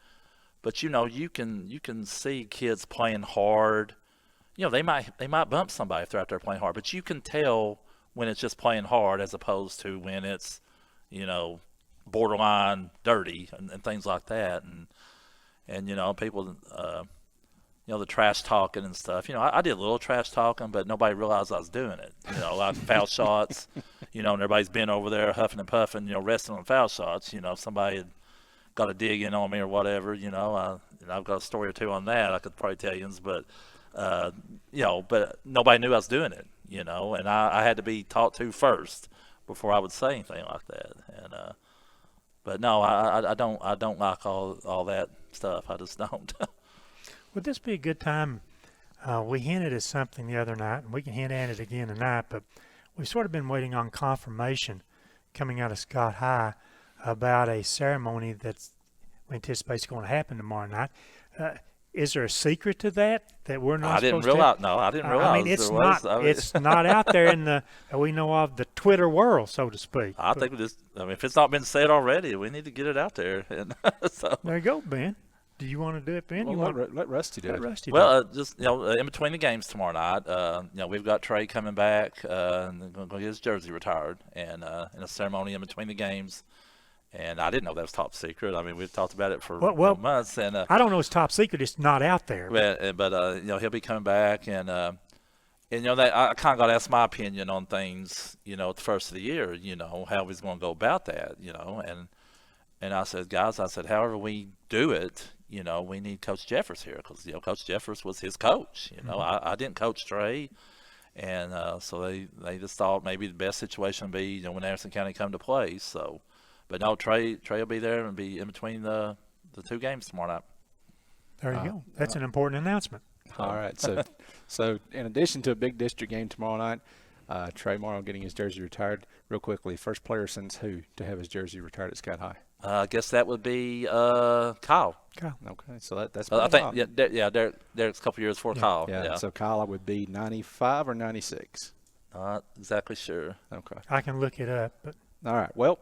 but you can see kids playing hard. They might bump somebody if they're out there playing hard, but you can tell when it's just playing hard as opposed to when it's, borderline dirty and things like that. And people, the trash talking and stuff. I did a little trash talking, but nobody realized I was doing it. A lot of foul shots, and everybody's been over there huffing and puffing, resting on foul shots. If somebody had got a dig in on me or whatever, I've got a story or two on that I could probably tell you, but but nobody knew I was doing it, and I had to be taught to first before I would say anything like that. And but no, I don't like all that stuff. I just don't. Would this be a good time? We hinted at something the other night, and we can hint at it again tonight, but we've sort of been waiting on confirmation coming out of Scott High about a ceremony that we anticipate is going to happen tomorrow night. Is there a secret to that we're not? I didn't realize. No, I didn't realize. I mean, it's not. It's not out there in the we know of the Twitter world, so to speak. I think if it's not been said already, we need to get it out there. And so there you go, Ben. Do you want to do it, Ben? Well, let Rusty do it. Well, just in between the games tomorrow night, we've got Trey coming back and going to get his jersey retired, and in a ceremony in between the games. And I didn't know that was top secret. I mean, we've talked about it for months. And I don't know it's top secret. It's not out there. But he'll be coming back, and that I kind of got to ask my opinion on things. At the first of the year, how he's going to go about that. And I said, guys, however we do it, we need Coach Jeffers here because Coach Jeffers was his coach. I didn't coach Trey. And so they just thought maybe the best situation would be when Anderson County come to play. So. But no, Trey will be there and be in between the two games tomorrow night. There you go. That's an important announcement. All right. So in addition to a big district game tomorrow night, Trey Morrow getting his jersey retired. Real quickly, first player since who to have his jersey retired at Scott High? I guess that would be Kyle. Kyle. Okay. So that's. I think Derek's a couple years before Kyle. Yeah. So Kyle would be 95 or 96. Not exactly sure. Okay. I can look it up. But all right. Well.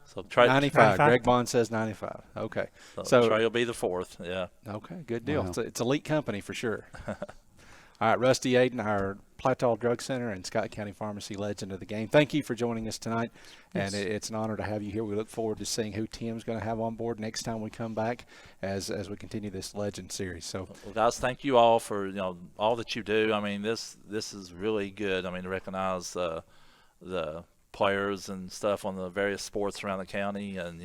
So Trey, 95. Greg Bond says 95. Okay. So Trey will be the fourth. Yeah. Okay. Good deal. Wow. It's elite company for sure. All right, Rusty Aiden, our Plateau Drug Center and Scott County Pharmacy legend of the game. Thank you for joining us tonight, and it's an honor to have you here. We look forward to seeing who Tim's going to have on board next time we come back as we continue this legend series. So, well, guys, thank you all for all that you do. I mean, this is really good. I mean, to recognize the players and stuff on the various sports around the county, and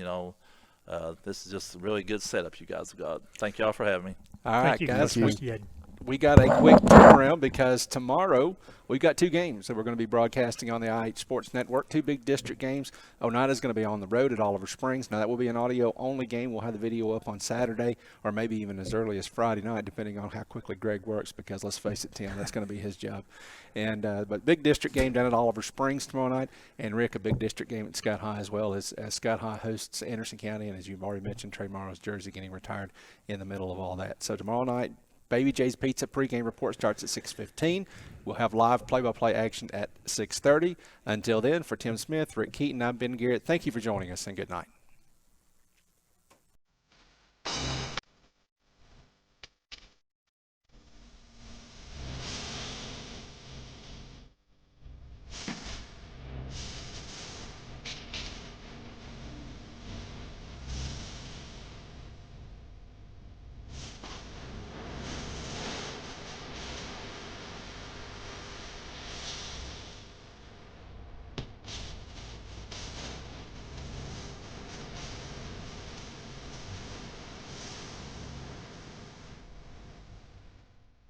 this is just a really good setup you guys have got. Thank you all for having me. All right, guys. Thank you. we got a quick turnaround because tomorrow we've got 2 games that we're going to be broadcasting on the IH Sports Network, 2 big district games. Oneida's going to be on the road at Oliver Springs. Now, that will be an audio-only game. We'll have the video up on Saturday or maybe even as early as Friday night, depending on how quickly Greg works, because let's face it, Tim, that's going to be his job. And but big district game down at Oliver Springs tomorrow night, and Rick, a big district game at Scott High as well, as Scott High hosts Anderson County, and as you've already mentioned, Trey Morrow's jersey getting retired in the middle of all that. So tomorrow night, Baby J's Pizza pregame report starts at 6:15. We'll have live play-by-play action at 6:30. Until then, for Tim Smith, Rick Keaton, I'm Ben Garrett. Thank you for joining us, and good night.